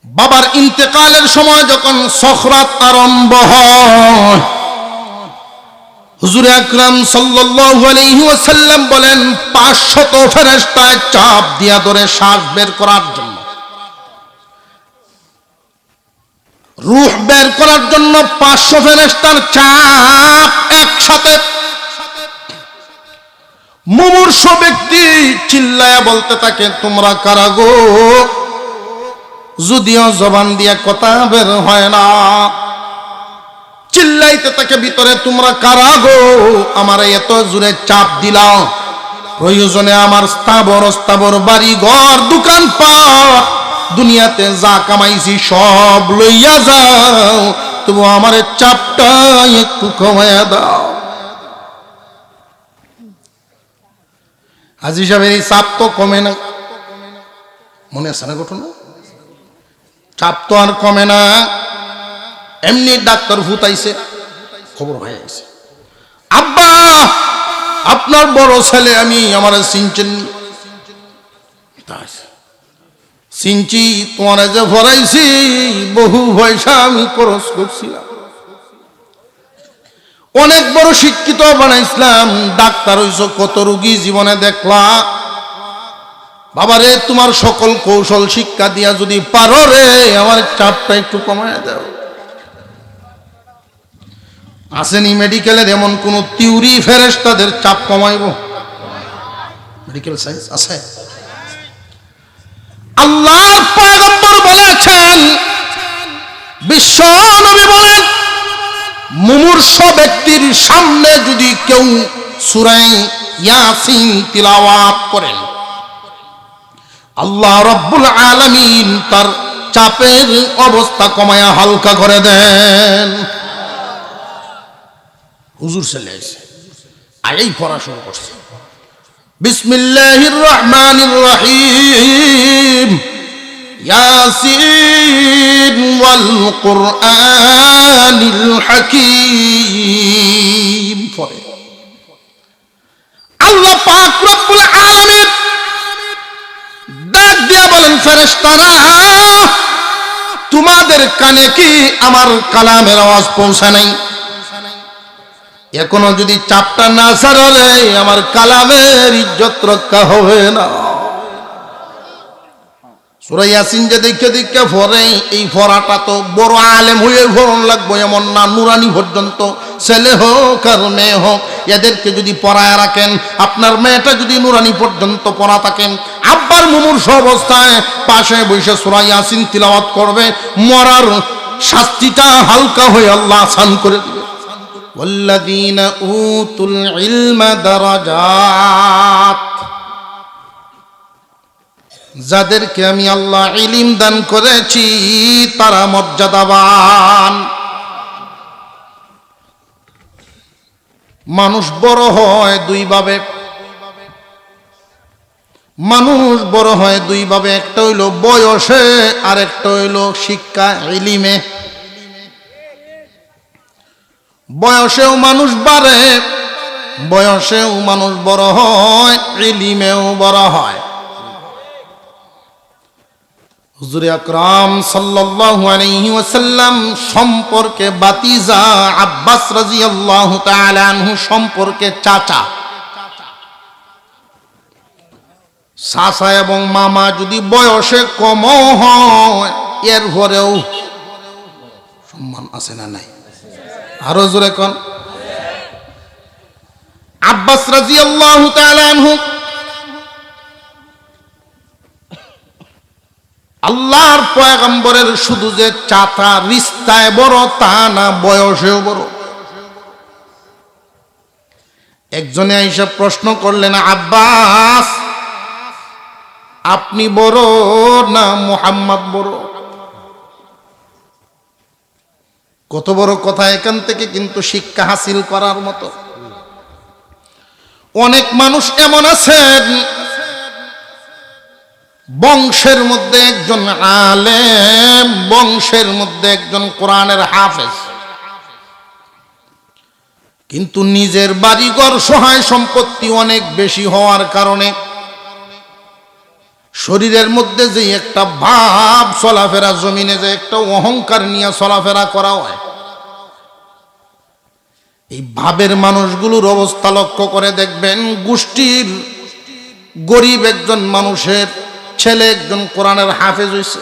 বাবার ইন্তেকালের সময় যখন সখরাত আরম্ভ হয়, হুজুর আকরাম সাল্লাল্লাহু আলাইহি ওয়াসাল্লাম বলেন 500 ফেরেশতায় চাপ দিয়া ধরে শ্বাস বের করার জন্য, রূহ বের করার জন্য 500 ফেরেশতার চাপ একসাথে। মুমূর্ষ ব্যক্তি চিল্লায়া বলতে থাকে, তোমরা কারা গো? যদিও জবান দিয়া কথা বের হয় না, চিল্লাইতে থাকে ভিতরে, তোমরা কারা গো? আমার এত জোরে চাপ দিলাম, প্রয়োজনে আমার স্থাবর বাড়ি ঘর দোকানপাট দুনিয়াতে যা কামাইছি সব লইয়া যাও, তবু আমার চাপটা একটু কমাইয়া দাও। হাজী সাহেবের এই চাপ তো কমে না, মনে আছে না ঘটনা? চাপ তো আর কমে না। এমনি ডাক্তার ফুতাইছে, খবর হয়ে গেছে, আব্বা আপনার বড় ছেলে আমি আমার সিনচেন সিনচি, তোমার যে ভরাইছি বহু পয়সা আমি খরচ করছিলাম, অনেক বড় শিক্ষিত বানাইছিলাম, ডাক্তার হইছ, কত রোগী জীবনে দেখলা, বাবারে তোমার সকল কৌশল শিক্ষা দিয়া যদি পারো রে আমার চাপটা একটু কমায় দাও। আসেনি মেডিকেলের এমন কোন থিওরি ফেরেশতাদের চাপ কমাইব? মেডিকেল সায়েন্স আছে? আল্লাহর পয়গম্বর বলেছেন, বিশ্ব নবী বলেন, মুমূর্ষ ব্যক্তির সামনে যদি কেউ সূরা ইয়াসিন তিলাওয়াত করেন, আল্লাহ রাব্বুল আলামিন তার চাপের অবস্থা কমায়া হালকা করে দেন। হুজুর চলে আসে, আয়াই পড়া শুরু করছে, বিসমিল্লাহির রহমানির রহিম, ইয়াসিন ওয়াল কুরআনিল হাকীম। পড়ে আল্লাহ পাক রব্বুল আলামিন ডাক দিয়া বলেন, ফেরেশতারা তোমাদের কানে কি আমার কালামের আওয়াজ পৌঁছে নাই? এখনো যদি চাপটা না ছাড়লে আমার কালামের ইজ্জত রক্ষা হবে না। সূরা ইয়াসিন যে দেখে পড়ে, এই পড়াটা তো বড় আলেম হয়ে পড়ন লাগবে এমন না, নুরানি পর্যন্ত ছেলে হোক আর মেয়ে হোক এদেরকে যদি পড়ায় রাখেন, আপনার মেয়েটা যদি নুরানি পর্যন্ত পড়া থাকেন, আব্বার মুমূর্ষ অবস্থায় পাশে বসে সূরা ইয়াসিন তিলাওয়াত করবে, মরার শাস্তিটা হালকা হয়ে আল্লাহ আসান করে দিবে। ওয়াল্লাযীনা উতুল ইলমা দারাজাত, যাদেরকে আমি আল্লাহ ইলম দান করেছি তারা মর্যাদাবান। মানুষ বড় হয় দুই ভাবে, মানুষ বড় হয় দুই ভাবে, একটা হইল বয়সে আর একটা হইল শিক্ষা ইলমে। বয়সেও মানুষ বাড়ে, বয়সেও মানুষ বড় হয়, ইলমেও বড় হয়। হুজুর আকরাম সাল্লাল্লাহু আলাইহি ওয়াসাল্লাম সম্পর্কে বাতিজা আব্বাস রাদিয়াল্লাহু তাআলা আনহু সম্পর্কে চাচা, চাচা এবং মামা যদি বয়সে কম হয় এর পরেও সম্মান আছে না নাই? আরো জোরে কোন। আব্বাস রাদিয়াল্লাহু তাআলা আনহু আল্লাহর পয়গম্বরের শুধু যে চাচা রিস্তায় বড় তা না, বয়সেও বড়। একজনে আইসা প্রশ্ন করলেন, আব্বাস আপনি বড় না মুহাম্মদ বড়? কত বড় কথা! এখান থেকে কিন্তু শিক্ষা হাসিল করার মতো। অনেক মানুষ এমন আছেন বংশের মধ্যে একজন আলেম, বংশের মধ্যে একজন কোরআনের হাফেজ, কিন্তু নিজের বাড়িঘর সহায় সম্পত্তি অনেক বেশি হওয়ার কারণে শরীরের মধ্যে যে একটা ভাব চলাফেরা, জমিনে যে একটা অহংকার নিয়ে চলাফেরা করা হয়, এই ভাবের মানুষগুলোর অবস্থা লক্ষ্য করে দেখবেন, গোষ্ঠীর গরিব একজন মানুষের ছেলে একজন কোরআনের হাফেজ হইছে,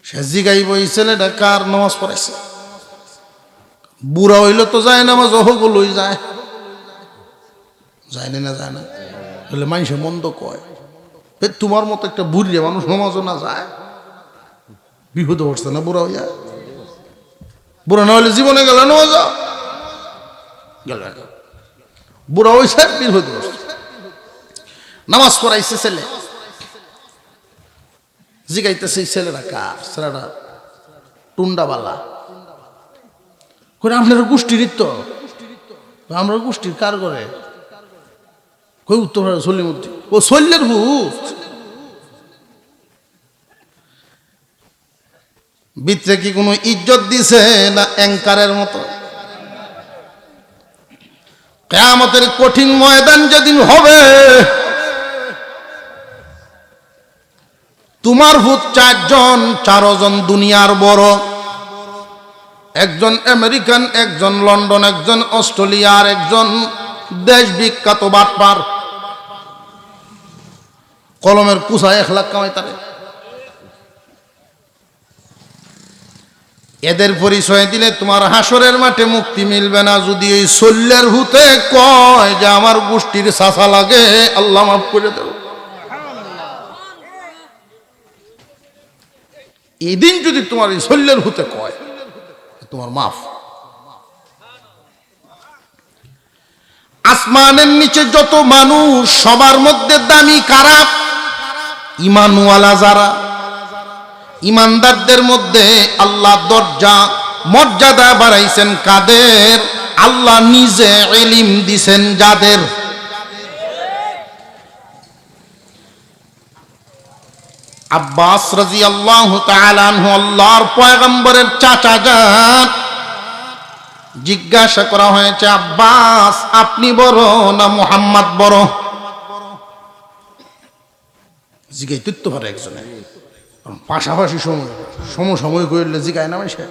সে জিগাইব এই ছেলেটা কার নামাজ পড়াইছে। বুড়া হইলে তো যায় নামাজ, ওহগুলোই যায়, যায় না যায় না, বলে মানুষে মন্দ কয়, তোমার মতো একটা বুড়িয়ে মানুষ নামাজও না যায়, বিপদে পড়ছে না বুড়া হইয়া। বুড়া না হলে জীবনে গেল নামাজ গেল, বুড়া হয়েছে বিপদে পড়ছে, নামাজ পড়াইছে ছেলে, জিগাইতেছে এই ছেলেরা কার, ছেলেটা টুন্ডাবালা, আপনার গোষ্ঠীর তো, আমরা গোষ্ঠীর কার করে, কই উত্তর সল্লিমুদ্দি, ও শল্যের ভূত, ভিতরে কি কোনো ইজ্জত দিছে না অ্যাঙ্কারের মতো। কিয়ামতের কঠিন ময়দান যেদিন হবে, তোমার ভূত চারজন দুনিয়ার বড়, একজন আমেরিকান, একজন লন্ডন, একজন অস্ট্রেলিয়ার, একজন দেশ বিখ্যাত বাটপার, কলমের কুসায় 1 লাখ কামাই তারে। এদের পরিচয় দিলে তোমার হাসরের মাঠে মুক্তি মিলবে না। যদি এই শল্যের ভূতে কয় যে আমার গোষ্ঠীর চাচা লাগে, আল্লাহ মাফ করে দেব, এই দিন যদি তোমার এই শল্যের ভূতে কয়, তোমার মাফ। আসমানের নিচে যত মানুষ, সবার মধ্যে দামি কারা? ঈমানওয়ালা যারা, ঈমানদারদের মধ্যে আল্লাহ দরজা মর্যাদা বাড়াইছেন কাদের? আল্লাহ নিজে ইলম দিছেন যাদের। আব্বাস রাদিয়াল্লাহু তাআলা আনহু, আল্লাহর পয়গম্বরের চাচা যান, জিজ্ঞাসা করা হয়েছে, আব্বাস আপনি বড় না মুহাম্মদ বড়? জিজ্ঞাইতে তো পারে একজনে, পাশাপাশি সমসাময়িক হইলে জিজ্ঞায় না সে।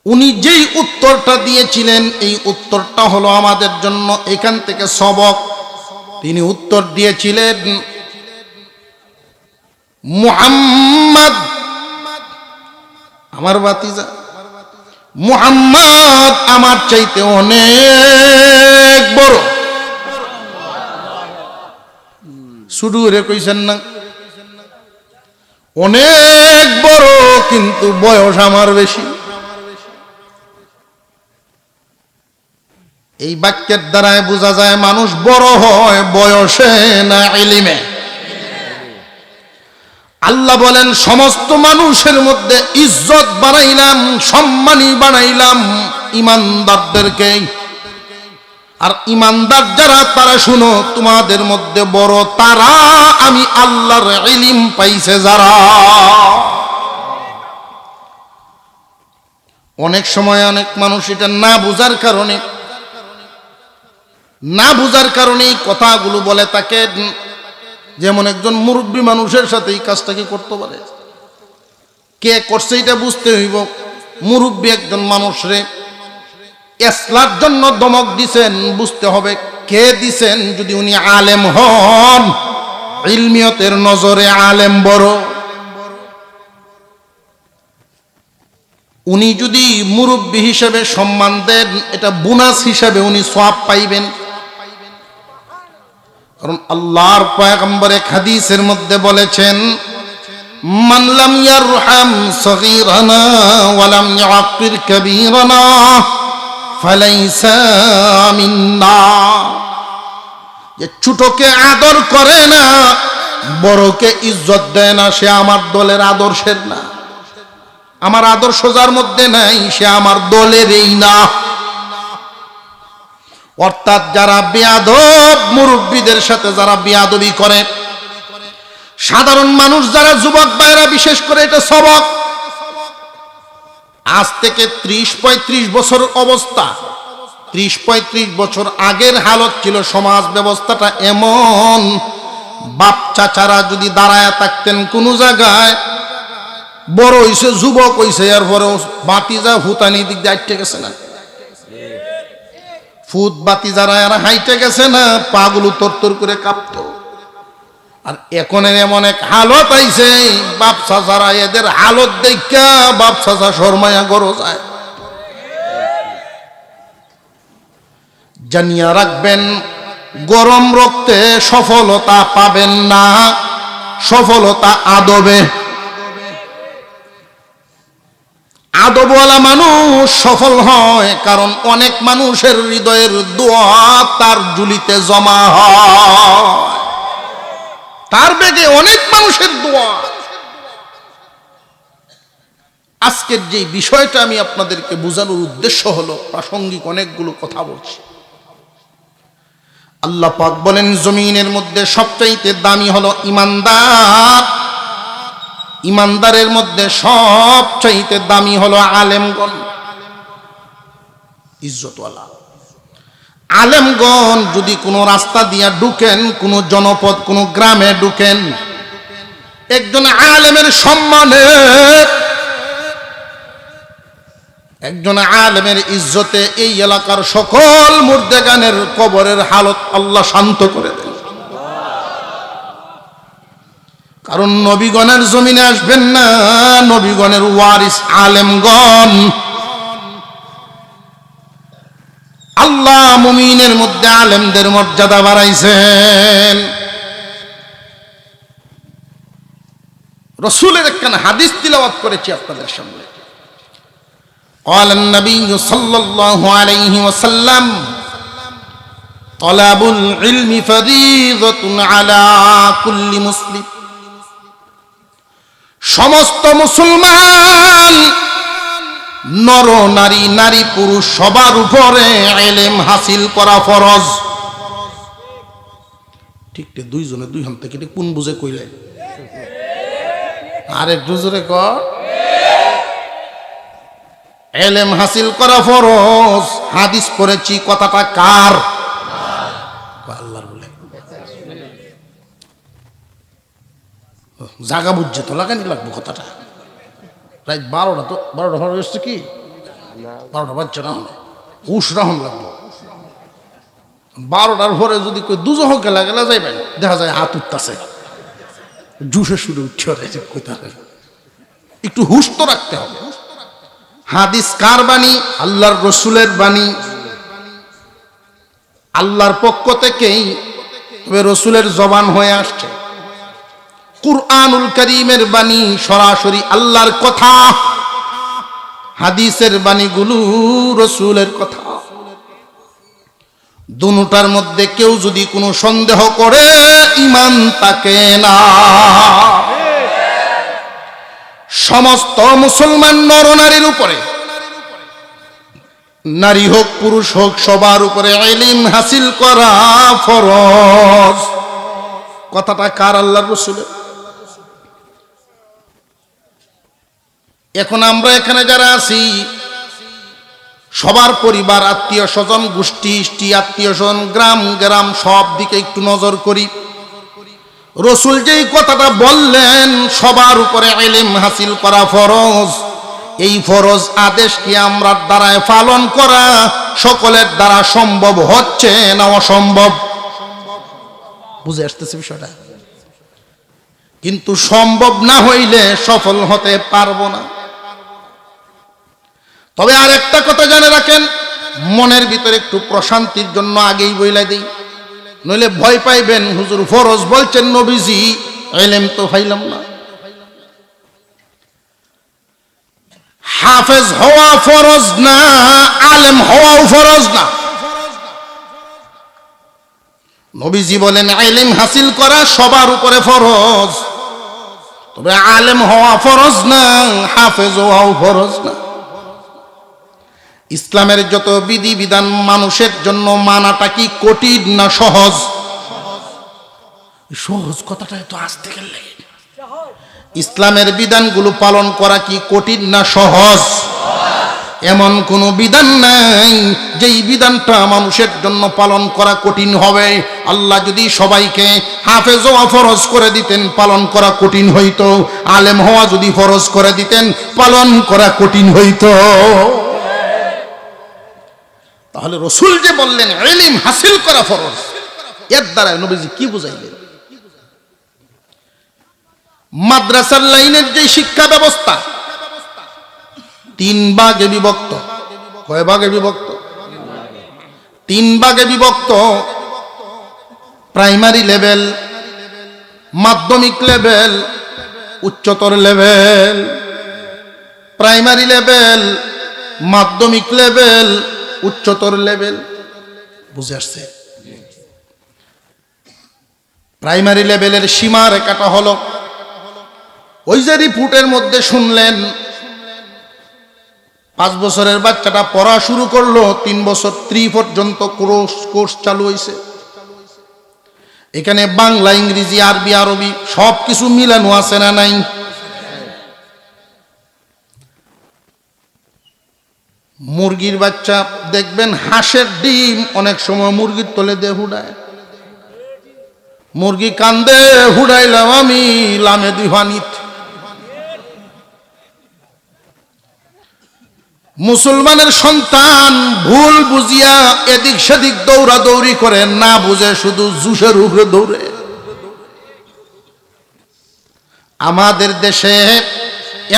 উনি যেই উত্তরটা দিয়েছিলেন, এই উত্তরটা হলো আমাদের জন্য এখান থেকে সবক। তিনি উত্তর দিয়েছিলেন, মুহাম্মদ আমার ভাতিজা, মুহাম্মদ আমার চাইতে অনেক বড়। শুধু রে কইছেন না, অনেক বড়, কিন্তু বয়স আমার বেশি। এই বাক্যের দ্বারায় বোঝা যায় মানুষ বড় হয় বয়সে না ইলমে। আল্লাহ বলেন, সমস্ত মানুষের মধ্যে ইজ্জত বানাইলাম, সম্মানী বানাইলাম ঈমানদারদেরকে। আর ঈমানদার যারা, তারা শুনো, তোমাদের মধ্যে বড় তারা আমি আল্লাহর ইলম পাইছে যারা। অনেক সময় অনেক মানুষ এটা না বুঝার কারণে এই কথাগুলো বলে তাকে। যেমন একজন মুরব্বী মানুষের সাথে এই কাজটা কি করতে পারে, কে করছে এটা বুঝতে হইব। মুরব্বী একজন মানুষরে ইসলার জন্য দমক দিছেন, বুঝতে হবে কে দিছেন। যদি উনি আলেম হন, ইলমিয়তের নজরে আলেম বড়। উনি যদি মুরব্বী হিসেবে সম্মান দেন, এটা বোনাস হিসেবে উনি সওয়াব পাইবেন। কারণ আল্লাহর পয়গম্বর এক হাদিসের মধ্যে বলেছেন, মান লাম ইয়ারহাম সগীরানা ওয়া লাম ইউআক্কির কাবীরানা ফালাইসা মিন্না। যে ছোটকে আদর করে না, বড়কে ইজ্জত দেয় না, সে আমার দলের আদর্শের না। আমার আদর্শ যার মধ্যে নাই, সে আমার দলেরই না। অর্থাৎ যারা বেয়াদব, মুরব্বীদের সাথে যারা বেয়াদবি করে, সাধারণ মানুষ যারা, যুবক ভাইরা বিশেষ করে, এটা সবক। আজ থেকে 30-35 বছর অবস্থা, 30-35 বছর আগের হালত ছিল সমাজ ব্যবস্থাটা এমন, বাপ চাচারা যদি দাঁড়ায় থাকতেন কোন জায়গায়, বড় হইছে যুবক হইছে, এরপরেও বাতিজা হুতানি দিক দিয়ে হাইটে গেছে না, ফুট বাতি যারা এরা হাইটে গেছে না, পাগুলো তরতর করে কাঁপতো। আর এখন এমন এক হালত আইছে, বাপ চাচারা এদের হালত দেখা বাপ চাচা শর্মায়া গরো যায়। জানিয়া রাখবেন, গরম রক্তে সফলতা পাবেন না, সফলতা আদবে। আদবওয়ালা মানুষ সফল হয়, কারণ অনেক মানুষের হৃদয়ের দোয়া তার ঝুলিতে জমা হয়, তার বেগে অনেক মানুষের দোয়া। আজকের যে বিষয়টা আমি আপনাদেরকে বোঝানোর উদ্দেশ্য হলো, প্রাসঙ্গিক অনেকগুলো কথা বলছি। আল্লাহ পাক বলেন, জমিনের মধ্যে সবচাইতে দামি হলো ইমানদার, ইমানদারের মধ্যে সবচাইতে দামি হলো আলেমগণ, ইজ্জতওয়ালা আলেমগণ। যদি কোনো রাস্তা দিয়া ঢুকেন, কোনো জনপদ, কোনো গ্রামে ঢুকেন, একজন আলেমের সম্মানে, একজন আলেমের ইজ্জতে এই এলাকার সকল মুর্দেগানের কবরের হালত আল্লাহ শান্ত করে দেন। কারণ নবীগণের জমিনে আসবেন না নবীগণের ওয়ারিস আলেমগণ। আল্লাহ মুমিনের মধ্যে আলেমদের মর্যাদা বাড়াইছেন। রাসূলের একখানা হাদিস তিলাওয়াত করেছি আপনাদের সামনে। قال النبي صلى الله عليه وسلم طلب العلم فريضة على كل مسلم। সমস্ত মুসলমান নর নারী, নারী পুরুষ সবার উপরে ইলম হাসিল করা ফরজ। ঠিক দুইজনে দুই হাত থেকে কোন বুঝে কইলে আরে দুজরে কর, ইলম হাসিল করা ফরজ। হাদিস পড়েছি, কথাটা কার? আল্লাহর বলে। জাগা বুঝছে তো লাগানি লাগবো কথাটা। রাত 12টা, তো 12টা ভালো এসছে কি 12টা বাজছে না, উস রাহন লাগবো। 12টার পরে যদি কই দুজহ গেলা গেলা যাইবেন, দেখা যায় হাত উঠতেছে, জুসে শুরু উঠছে, একটু হুশ তো রাখতে হবে। হাদিস কার বাণী? আল্লাহর রসুলের বাণী, আল্লাহর পক্ষ থেকেই, তবে রসুলের জবান হয়ে আসছে। কুরআনুল কারীমের বাণী সরাসরি আল্লাহর কথা, হাদিসের বাণীগুলো রসুলের কথা। দুটার মধ্যে কেউ যদি কোনো সন্দেহ করে, ঈমান থাকে না। সমস্ত মুসলমান নর নারীর উপরে, নারী হোক পুরুষ হোক, সবার উপরে ইলম হাসিল করা ফরজ। কথাটা কার? আল্লাহর রাসূলের। এখন আমরা এখানে যারা আছি, সবার পরিবার, আত্মীয় স্বজন, গোষ্ঠী আত্মীয় স্বজন, গ্রাম গ্রাম সব দিকে একটু নজর করি। রসুল যেই কথাটা বললেন, সবার উপরে ইলম হাসিল করা ফরজ, এই ফরজ আদেশকে আমরা দ্বারায় পালন করা সকলের দ্বারা সম্ভব হচ্ছে না অসম্ভব? বুঝে আসতেছে বিষয়টা? কিন্তু সম্ভব না হইলে সফল হতে পারবো না। তবে আর একটা কথা জেনে রাখেন, মনের ভিতরে একটু প্রশান্তির জন্য আগেই বইলা দিই, নইলে ভয় পাইবেন, হুজুর ফরজ বলছেন নবীজি, ইলম তো পাইলাম না। হাফেজ হওয়া ফরজ না, আলেম হওয়াও ফরজ না। নবীজি বলেন ইলম হাসিল করা সবার উপরে ফরজ, তবে আলেম হওয়া ফরজ না, হাফেজ হওয়াও ফরজ না। ইসলামের যত বিধি বিধান মানুষের জন্য মানাটা কি কঠিন না সহজ? সহজ কথাটা তো আসতে গেলে, ইসলামের বিধানগুলো পালন করা কি কঠিন না সহজ? এমন কোনো বিধান নাই যেই বিধানটা মানুষের জন্য পালন করা কঠিন হবে। আল্লাহ যদি সবাইকে হাফেজ হওয়া ফরজ করে দিতেন, পালন করা কঠিন হইতো। আলেম হওয়া যদি ফরজ করে দিতেন, পালন করা কঠিন হইতো। তাহলে রসুল যে বললেন ইলম হাসিল করা ফরজ, এর দ্বারা নবীজি কি বুঝাইলেন? মাদ্রাসার লাইনের যে শিক্ষা ব্যবস্থা 3 ভাগে বিভক্ত। কয় ভাগে বিভক্ত? 3 ভাগে বিভক্ত। প্রাইমারি লেভেল, মাধ্যমিক লেভেল, উচ্চতর লেভেল। প্রাইমারি লেভেল, মাধ্যমিক লেভেল, উচ্চতর লেভেল। বুঝে আসছে? প্রাইমারি লেভেলের সীমা রেখাটা হলো ওই যে রিপোর্টের মধ্যে শুনলেন 5 বছরের বাচ্চাটা পড়া শুরু করলো, 3 বছর 3 পর্যন্ত কোর্স চালু হয়েছে। এখানে বাংলা, ইংরেজি, আরবি, আরবি সব কিছু মিলানো আছে না নাই? মুরগির বাচ্চা দেখবেন হাঁসের ডিম অনেক সময় মুরগির তলে দিয়ে হুডায়। মুরগি কান্দে, হুডাইলাম আমি লামে দিহানিত। মুসলমানের সন্তান ভুল বুঝিয়া এদিক সেদিক দৌড়াদৌড়ি করে, না বুঝে শুধু জুসের উপরে দৌড়ে। আমাদের দেশে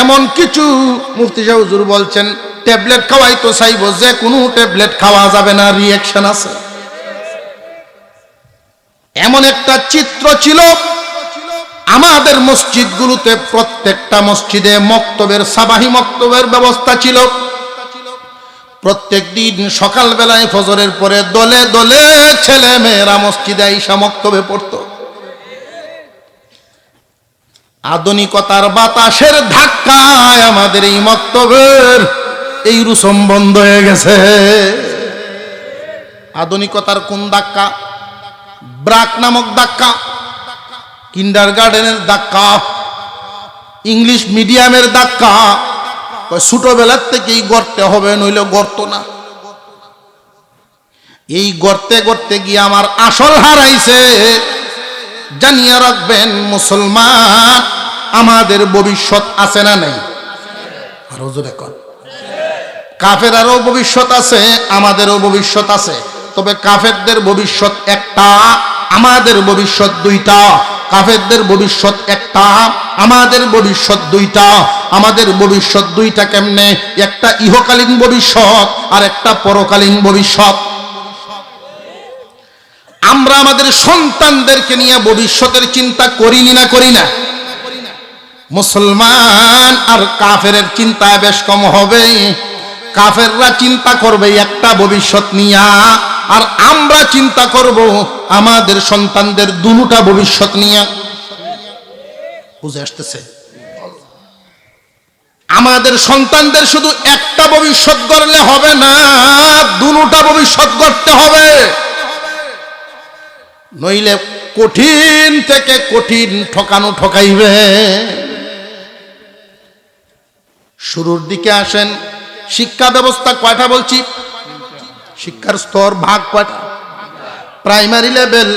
এমন কিছু মুফতি সাহেব হুজুর বলছেন ট্যাবলেট খাওয়াই তো চাইব, যে কোনো ট্যাবলেট খাওয়া যাবে না, রিঅ্যাকশন আছে। এমন একটা চিত্র ছিল আমাদের মসজিদগুলোতে, প্রত্যেকটা মসজিদে মক্তবের, সাবাহি মক্তবের ব্যবস্থা ছিল। প্রত্যেক দিন সকালবেলায় ফজরের পরে দলে দলে ছেলে মেয়েরা মসজিদে আইসা মক্তবে পড়তো। আধুনিকতার বাতাসের ধাক্কায় আমাদের এই মক্তবের এই রুসম বন্ধ হয়ে গেছে। আধুনিকতার কোন ধাক্কা? ব্রাক নামক ধাক্কা, কিন্ডারগার্টেনের ধাক্কা, ইংলিশ মিডিয়ামের ধাক্কা। ছোটবেলার থেকেই গড়তে হবে, নইলে গড়ত না। এই গড়তে গড়তে গিয়ে আমার আসল হারাইছে। জানিয়ে রাখবেন মুসলমান, আমাদের ভবিষ্যৎ আছে না নাই? আরো জোরে কর। কাফেরারও ভবিষ্যৎ আছে, আমাদেরও ভবিষ্যৎ আছে। তবে কাফেরদের ভবিষ্যৎ একটা, আমাদের ভবিষ্যৎ 2টা। কাফেরদের ভবিষ্যৎ একটা, আমাদের ভবিষ্যৎ 2টা। আমাদের ভবিষ্যৎ 2টা কেমনে? একটা ইহকালীন ভবিষ্যৎ আর একটা পরকালীন ভবিষ্যৎ। আমরা আমাদের সন্তানদেরকে নিয়ে ভবিষ্যতের চিন্তা করিনি না? করি না? মুসলমান আর কাফেরের চিন্তা বেশ কম হবে। কাফেররা চিন্তা করবে একটা ভবিষ্যৎ নিয়া, আর আমরা চিন্তা করব আমাদের সন্তানদের দুটা ভবিষ্যৎ নিয়া। বুঝে আসতেছে? আমাদের সন্তানদের শুধু একটা ভবিষ্যৎ গড়লে হবে না, দুটা ভবিষ্যৎ গড়তে হবে। নইলে কঠিন থেকে কঠিন ঠকানো ঠকাইবে। শুরুর দিকে আসেন। শিক্ষা ব্যবস্থা কয়টা বলছি? শিক্ষার স্তর ভাগ কয়টা? প্রাইমারি লেভেল,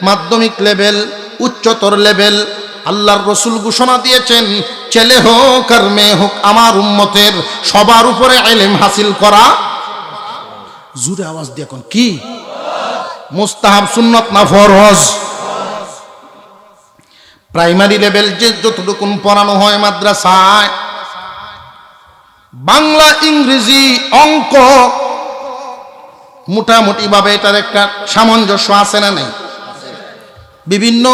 মাধ্যমিক লেভেল, উচ্চতর লেভেল। আল্লাহর রসুল ঘোষণা দিয়েছেন, ছেলে হোক আর মেয়ে হোক, আমার উম্মতের সবার উপরে ইলম হাসিল করা। জোরে আওয়াজ দিয়ে এখন কি? মুস্তাহাব, সুন্নত না ফরজ? প্রাইমারি লেভেল যে যতটুকু পড়ানো হয় মাদ্রাসায়, বাংলা, ইংরেজি, অঙ্ক, মোটামুটি ভাবে এটার একটা সামঞ্জস্য আছে না নেই? বিভিন্ন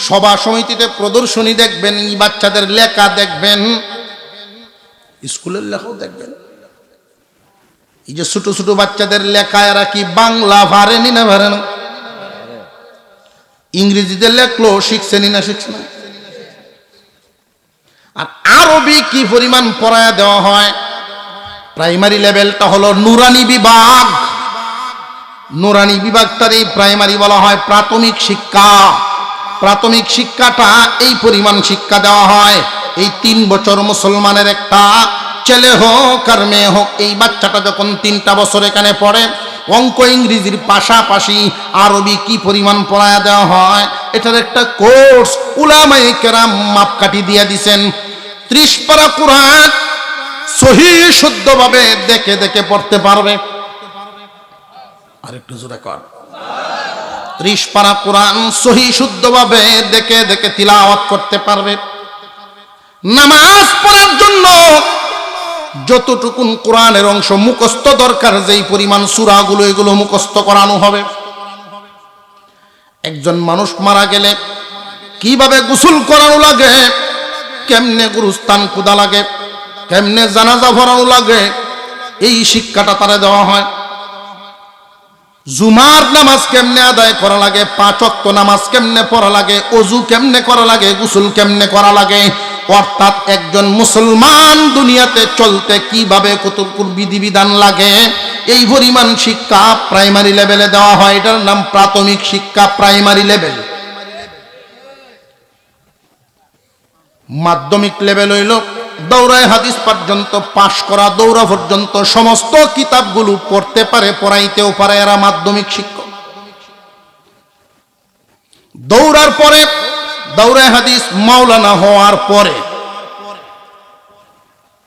সভা সমিতিতে প্রদর্শনী দেখবেন, বাচ্চাদের লেখা দেখবেন, স্কুলের লেখাও দেখবেন। এই যে ছোট ছোট বাচ্চাদের লেখা, এরা কি বাংলা পারেনি না পারে না? ইংরেজিতে লেখলো, শিখছেনি না শিখছে না? আর আরবি কি পরিমাণ পড়ায়া দেওয়া হয়। প্রাইমারি লেভেলটা হলো নুরানি বিভাগ। নুরানি বিভাগটারই প্রাইমারি বলা হয়। প্রাথমিক শিক্ষা, প্রাথমিক শিক্ষাটা এই পরিমাণ শিক্ষা দেওয়া হয়। এই 3 বছর মুসলমানের একটা ছেলে হোক আর মেয়ে হোক, এই বাচ্চাটা যখন 3টা বছর এখানে পড়ে, অঙ্ক ইংরেজির পাশাপাশি আরবি কি পরিমাণ পড়ায়া দেওয়া হয়, এটার একটা কোর্স উলামায়ে কেরাম মাপকাঠি দিয়ে দিছেন। 30 পারা কোরআন সহিহ শুদ্ধভাবে দেখে দেখে পড়তে পারবে। আরেকটু জোরে কর। 30 পারা কোরআন সহিহ শুদ্ধভাবে দেখে দেখে তিলাওয়াত করতে পারবে। নামাজ পড়ার জন্য যতটুকুন কোরআনের অংশ মুখস্থ দরকার, যেই পরিমাণ সূরাগুলো, এগুলো মুখস্থ করানো হবে। একজন মানুষ মারা গেলে কিভাবে গোসল করানো লাগে, কেমনে গুরুস্থান কুদা লাগে, কেমনে জানাজা পড়ানো লাগে, এই শিক্ষাটা তারা দেওয়া হয়। জুমার নামাজ কেমনে আদায় করা লাগে, 5 ওয়াক্ত নামাজ কেমনে পড়া লাগে, ওযু কেমনে করা লাগে, গোসল কেমনে করা লাগে, অর্থাৎ একজন মুসলমান দুনিয়াতে চলতে কিভাবে কতটুকু বিধিবিধান লাগে, এই পরিমাণ শিক্ষা প্রাইমারি লেভেলে দেওয়া হয়। এটার নাম প্রাথমিক শিক্ষা, প্রাইমারি লেভেল। মাধ্যমিক লেভেল হইল দৌড়ায় হাদিস পর্যন্ত পাশ করা, দৌড়া পর্যন্ত সমস্ত কিতাবগুলো পড়তে পারে, পড়াইতেও পারে, এরা মাধ্যমিক শিক্ষক। দৌড়ার পরে, দৌড়ায় হাদিস মাওলানা হওয়ার পরে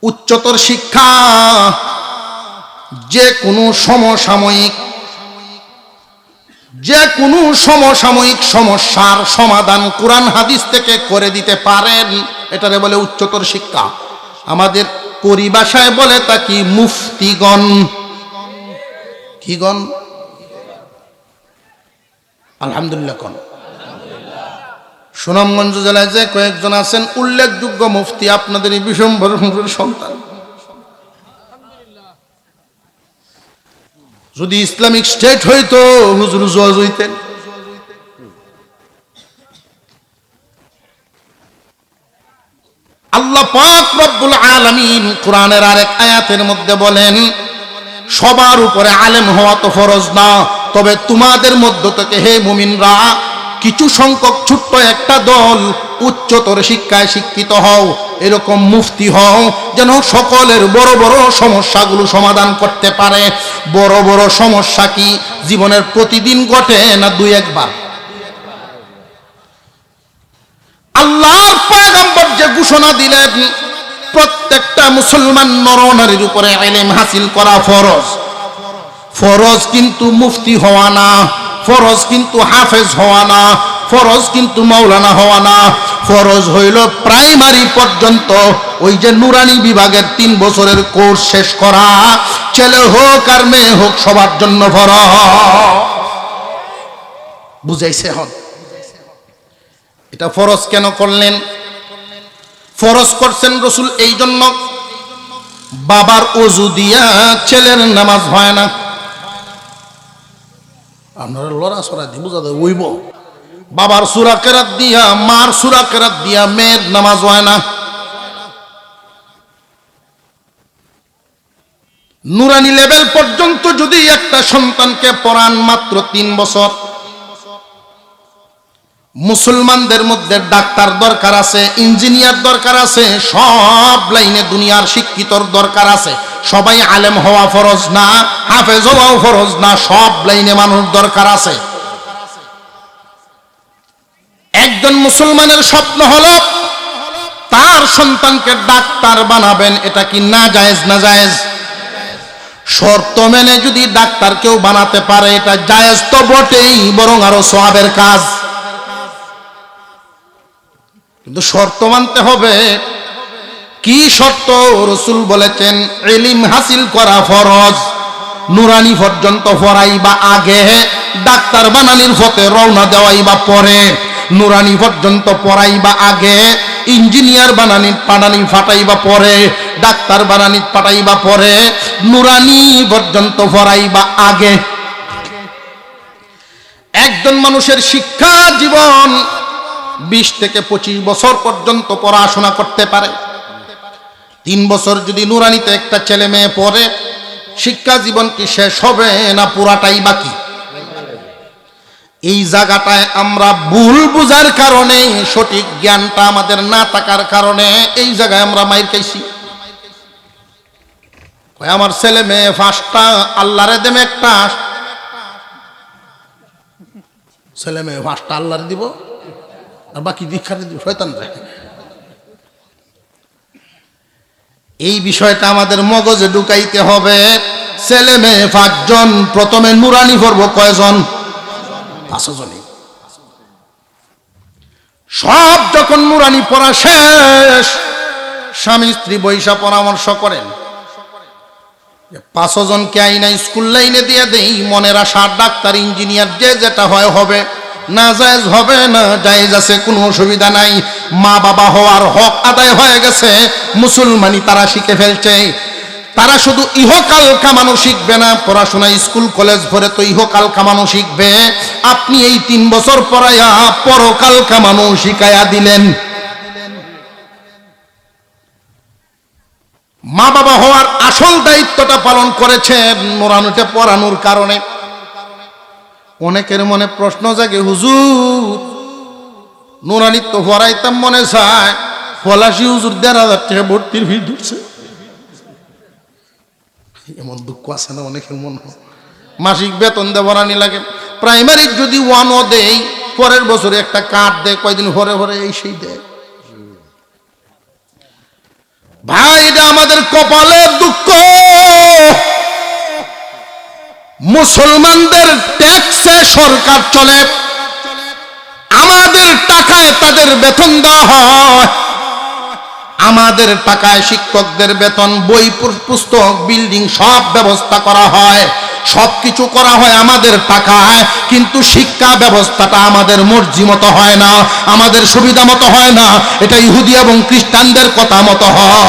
উচ্চতর শিক্ষা, যে কোনো সমসাময়িক সমস্যার সমাধান কোরআন হাদিস থেকে করে দিতে পারেন, এটারে বলে উচ্চতর শিক্ষা। আমাদের পরিভাষায় বলে তাকি মুফতিগণ। কিগণ? আলহামদুলিল্লাহ কোন। সুনামগঞ্জ জেলায় যে কয়েকজন আছেন উল্লেখযোগ্য মুফতি, আপনাদের এই বিশ্বম্ভরের সন্তান। যদি ইসলামিক স্টেট হইতো হুজুর জজ হইতেন। আল্লাহ পাক রব্বুল আলামিন কোরআনের আরেক আয়াতের মধ্যে বলেন, সবার উপরে আলেম হওয়া তো ফরজ না, তবে তোমাদের মধ্য থেকে হে মুমিনরা কিছু সংখ্যক ছোট্ট একটা দল উচ্চতর শিক্ষায় শিক্ষিত হও, এরকম মুফতি হও যেন সকলের বড় বড় সমস্যাগুলো সমাধান করতে পারে। বড় বড় সমস্যা কি জীবনের প্রতিদিন ঘটে না 2-1 বার? আল্লাহর পয়গম্বর যে ঘোষণা দিলেন প্রত্যেকটা মুসলমান নরনারীর উপরে ইলম হাসিল করা ফরজ। ফরজ কিন্তু মুফতি হওয়া না, ফরজ কিন্তু হাফেজ হওয়া না, ফরজ কিন্তু মাওলানা হওয়া না। ফরজ হইল প্রাইমারি পর্যন্ত ওই যে নুরানি বিভাগের 3 বছরের কোর্স শেষ করা, ছেলে হোক আর মেয়ে হোক সবার জন্য ফরজ। বুঝাইছে? হন এটা ফরজ কেন করলেন? ফরজ করছেন রাসূল এই জন্য, বাবার ওযু দিয়া ছেলের নামাজ হয় না। আপনারা লড়াছড়া দিয়ে বুঝা দেয় ওইব, বাবার সূরা কেরাত দিয়া, মার সূরা কেরাত দিয়া মেয়ের নামাজ হয় না। নুরানি লেভেল পর্যন্ত যদি একটা সন্তানকে পড়ান মাত্র 3 বছর, মুসলমানদের মধ্যে ডাক্তার দরকার আছে, ইঞ্জিনিয়ার দরকার আছে, সব লাইনে দুনিয়ার শিক্ষিতর দরকার আছে। সবাই আলেম হওয়া ফরজ না, হাফেজ হওয়াও ফরজ না, সব লাইনে মানুষ দরকার আছে। একজন মুসলমানের স্বপ্ন হলো তার সন্তানকে ডাক্তার বানাবেন, এটা কি না জায়েজ? না জায়েজ? শর্ত মেনে যদি ডাক্তার কেউ বানাতে পারে এটা জায়েজ তো বটেই, বরং আরো সওয়াবের কাজ। কিন্তু শর্ত মানতে হবে। কি শর্ত? রাসূল বলেছেন ইলম হাসিল করা ফরজ, নুরানি পর্যন্ত পড়াই বা আগে, ডাক্তার বানানির পথে রওনা দেওয়াই বা পরে। নুরানি পর্যন্ত পড়াই বা আগে, ইঞ্জিনিয়ার বানানি ফাটাই বা পরে, ডাক্তার বানানি পাঠাই বা পরে, নুরানি পর্যন্ত পড়াই বা আগে। একজন মানুষের শিক্ষা জীবন 20 থেকে 25 বছর পর্যন্ত পড়াশোনা করতে পারে। 3 বছর যদি নুরানিতে একটা ছেলে মেয়ে পড়ে, শিক্ষা জীবন কি শেষ হবে না পুরাটাই বাকি? এই জায়গাটায় আমরা ভুল বুঝার কারণে, সঠিক জ্ঞানটা আমাদের না থাকার কারণে এই জায়গায় আমরা মাইর খাইছি। কয় আমার ছেলে মেয়ে 5টা, আল্লাহরে দেবে একটা। ছেলে মেয়ে 5টা আল্লাহরে দিব আর বাকি দীক্ষারে দিব শয়তানরে। এই বিষয়টা আমাদের মগজে ঢুকাইতে হবে। ছেলে মেয়ে 5 জন, প্রথমে নুরানি করব কয়জন? 5 জনই। সব যখন নুরানি পড়া শেষ, স্বামী স্ত্রী বৈশা পরামর্শ করেন 5 জনকে আইনা স্কুল লাইনে দিয়ে দেই, মনের আশা ডাক্তার ইঞ্জিনিয়ার যে যেটা হয় হবে, না জায়েজ হবে না জায়েজ আছে, কোনো অসুবিধা নাই। মা বাবা হওয়ার হক আদায় হয়ে গেছে, মুসলমানি তারা শিখে ফেলছে। তারা শুধু ইহকাল কামানো শিখবে না, পড়াশোনা স্কুল কলেজ ভরে তো ইহকাল কামানো শিখবে। আপনি এই 3 বছর পড়াইয়া পরকাল কামানো শিখাইয়া দিলেন। মা বাবা হওয়ার আসল দায়িত্বটা পালন করেছেন নুরানিতে পড়ানোর কারণে। অনেকের মনে প্রশ্ন জাগে, হুজুর নুরানি তো পড়াইতাম, মনে চায় পলাশি হুজুর 1,500 টাকা ভর্তির ফি ঢুকছে। এমন দুঃখ আছে না অনেকের মনে, মাসিক বেতন দেওয়ানি লাগে। প্রাইমারির যদি 1ও দেই, পরের বছরে একটা কার্ড দেয়, কয়দিন ভরে ভরে এই সেই দেয়। ভাই এটা আমাদের কপালের দুঃখ। মুসলমানদের ট্যাক্সে সরকার চলে, আমাদের টাকায় তাদের বেতন দেওয়া হয়, আমাদের টাকায় শিক্ষকদের বেতন, বই পুস্তক বিল্ডিং সব ব্যবস্থা করা হয়, সবকিছু করা হয় আমাদের টাকায়। কিন্তু শিক্ষা ব্যবস্থাটা আমাদের মর্জি মতো হয় না, আমাদের সুবিধা মতো হয় না, এটা ইহুদি এবং খ্রিস্টানদের কথা মতো হয়।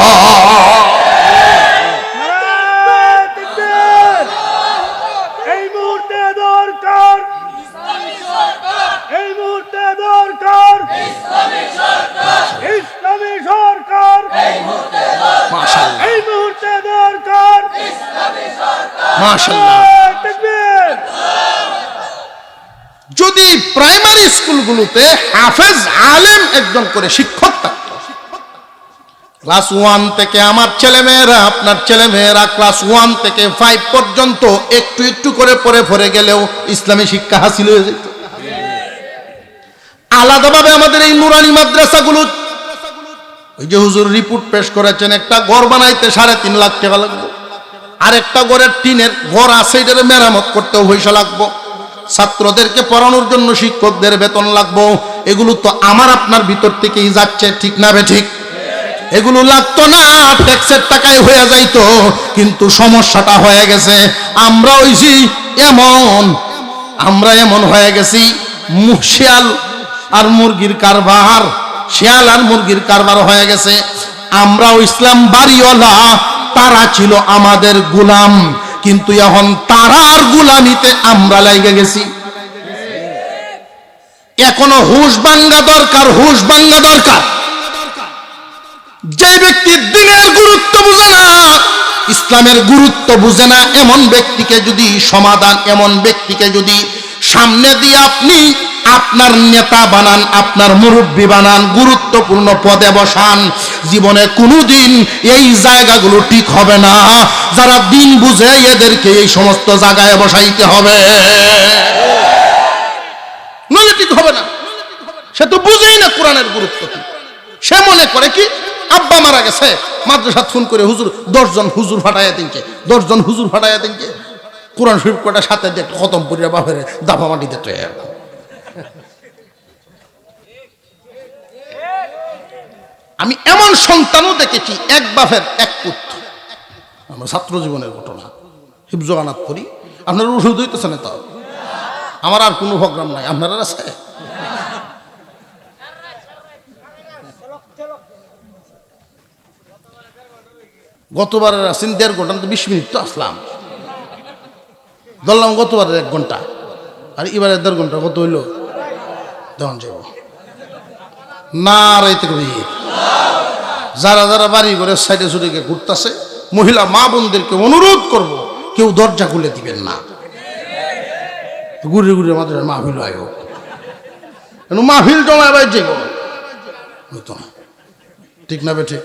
যদি প্রাইমারি স্কুলগুলোতে হাফেজ আলেম একজন করে শিক্ষক থাকতো, ক্লাস 1 থেকে আমার ছেলেমেয়েরা, আপনার ছেলেমেয়েরা ক্লাস 1 থেকে 5 পর্যন্ত একটু একটু করে পড়ে পড়ে গেলেও ইসলামী শিক্ষা হাসিল হয়ে যেত। আলাদাভাবে আমাদের এই নুরানি মাদ্রাসাগুলো, ওই যে হুজুর রিপোর্ট পেশ করেছেন, একটা ঘর বানাইতে 3.5 লাখ টাকা লাগবে, আর একটা ঘরের টিনের ঘর আছে, এটার মেরামত করতেও পয়সা লাগবো, ছাত্রদেরকে পড়ানোর জন্য শিক্ষকদের বেতন লাগবো। এগুলো তো আমার আপনার ভিতর থেকেই যাচ্ছে, ঠিক না বে ঠিক? এগুলো লাগতো না, ট্যাক্সের টাকায় হয়ে যাইতো। কিন্তু সমস্যাটা হয়ে গেছে, আমরা হইছি এমন, আমরা এমন হয়ে গেছি, শিয়াল আর মুরগির কারবার, শিয়াল আর মুরগির কারবার হয়ে গেছে। আমরাও ইসলাম বাড়িওয়ালা, তারা ছিল আমাদের গোলাম, কিন্তু এখন তারার গোলামিতে আমরা লেগে গেছি। এখনো হুশ ভাঙ্গা দরকার, হুশ ভাঙ্গা দরকার। যে ব্যক্তি দ্বীনের গুরুত্ব বুঝে না, ইসলামের গুরুত্ব বুঝে না, এমন ব্যক্তিকে যদি সমাধান, এমন ব্যক্তিকে যদি সামনে দিয়ে আপনি আপনার নেতা বানান, আপনার মুরব্বী বানান, গুরুত্বপূর্ণ পদে বসান, জীবনে কোনোদিন এই জায়গাগুলো ঠিক হবে না। যারা দিন বুঝে এদেরকে এই সমস্ত জায়গায় বসাইতে হবে, নইলে ঠিক হবে না। সে তো বুঝেই না কোরআনের গুরুত্ব কি। সে মনে করে কি আব্বা মারা গেছে, মাদ্রাসা ফোন করে হুজুর 10 জন হুজুর ফাটাইয়া দিনকে, 10 জন হুজুর ফাটাইয়া দিনকে, কোরআন শরীফ কটা সাথে দিয়ে খতম করিয়া বাপের দাফা মাটি দিতে। আমি এমন সন্তানও দেখেছি, এক বাপের এক পুত্র। আমার ছাত্র জীবনের ঘটনা, হিফজগানাত করি। আপনারা ওষুধ হইতেছে না তো, আমার আর কোনো প্রোগ্রাম নাই, আপনারা আছে? গতবার আসেন 1.5 ঘন্টা, 20 মিনিট তো আসলাম, ধরলাম গতবারের 1 ঘন্টা, আর এবারে 1.5 ঘন্টা, কত হইল? তখন যাব না রাইতে করি। যারা যারা বাড়ি করে সাইডে সুইডে ঘুরতেছে, মহিলা মা বোনদেরকে অনুরোধ করব, কেউ দরজা খুলে দিবেন না, ঘুরে ঘুরে আমাদের মাহফিল হয়, মাহফিল জমায় বাই যাব, হইতো না, ঠিক না বে ঠিক?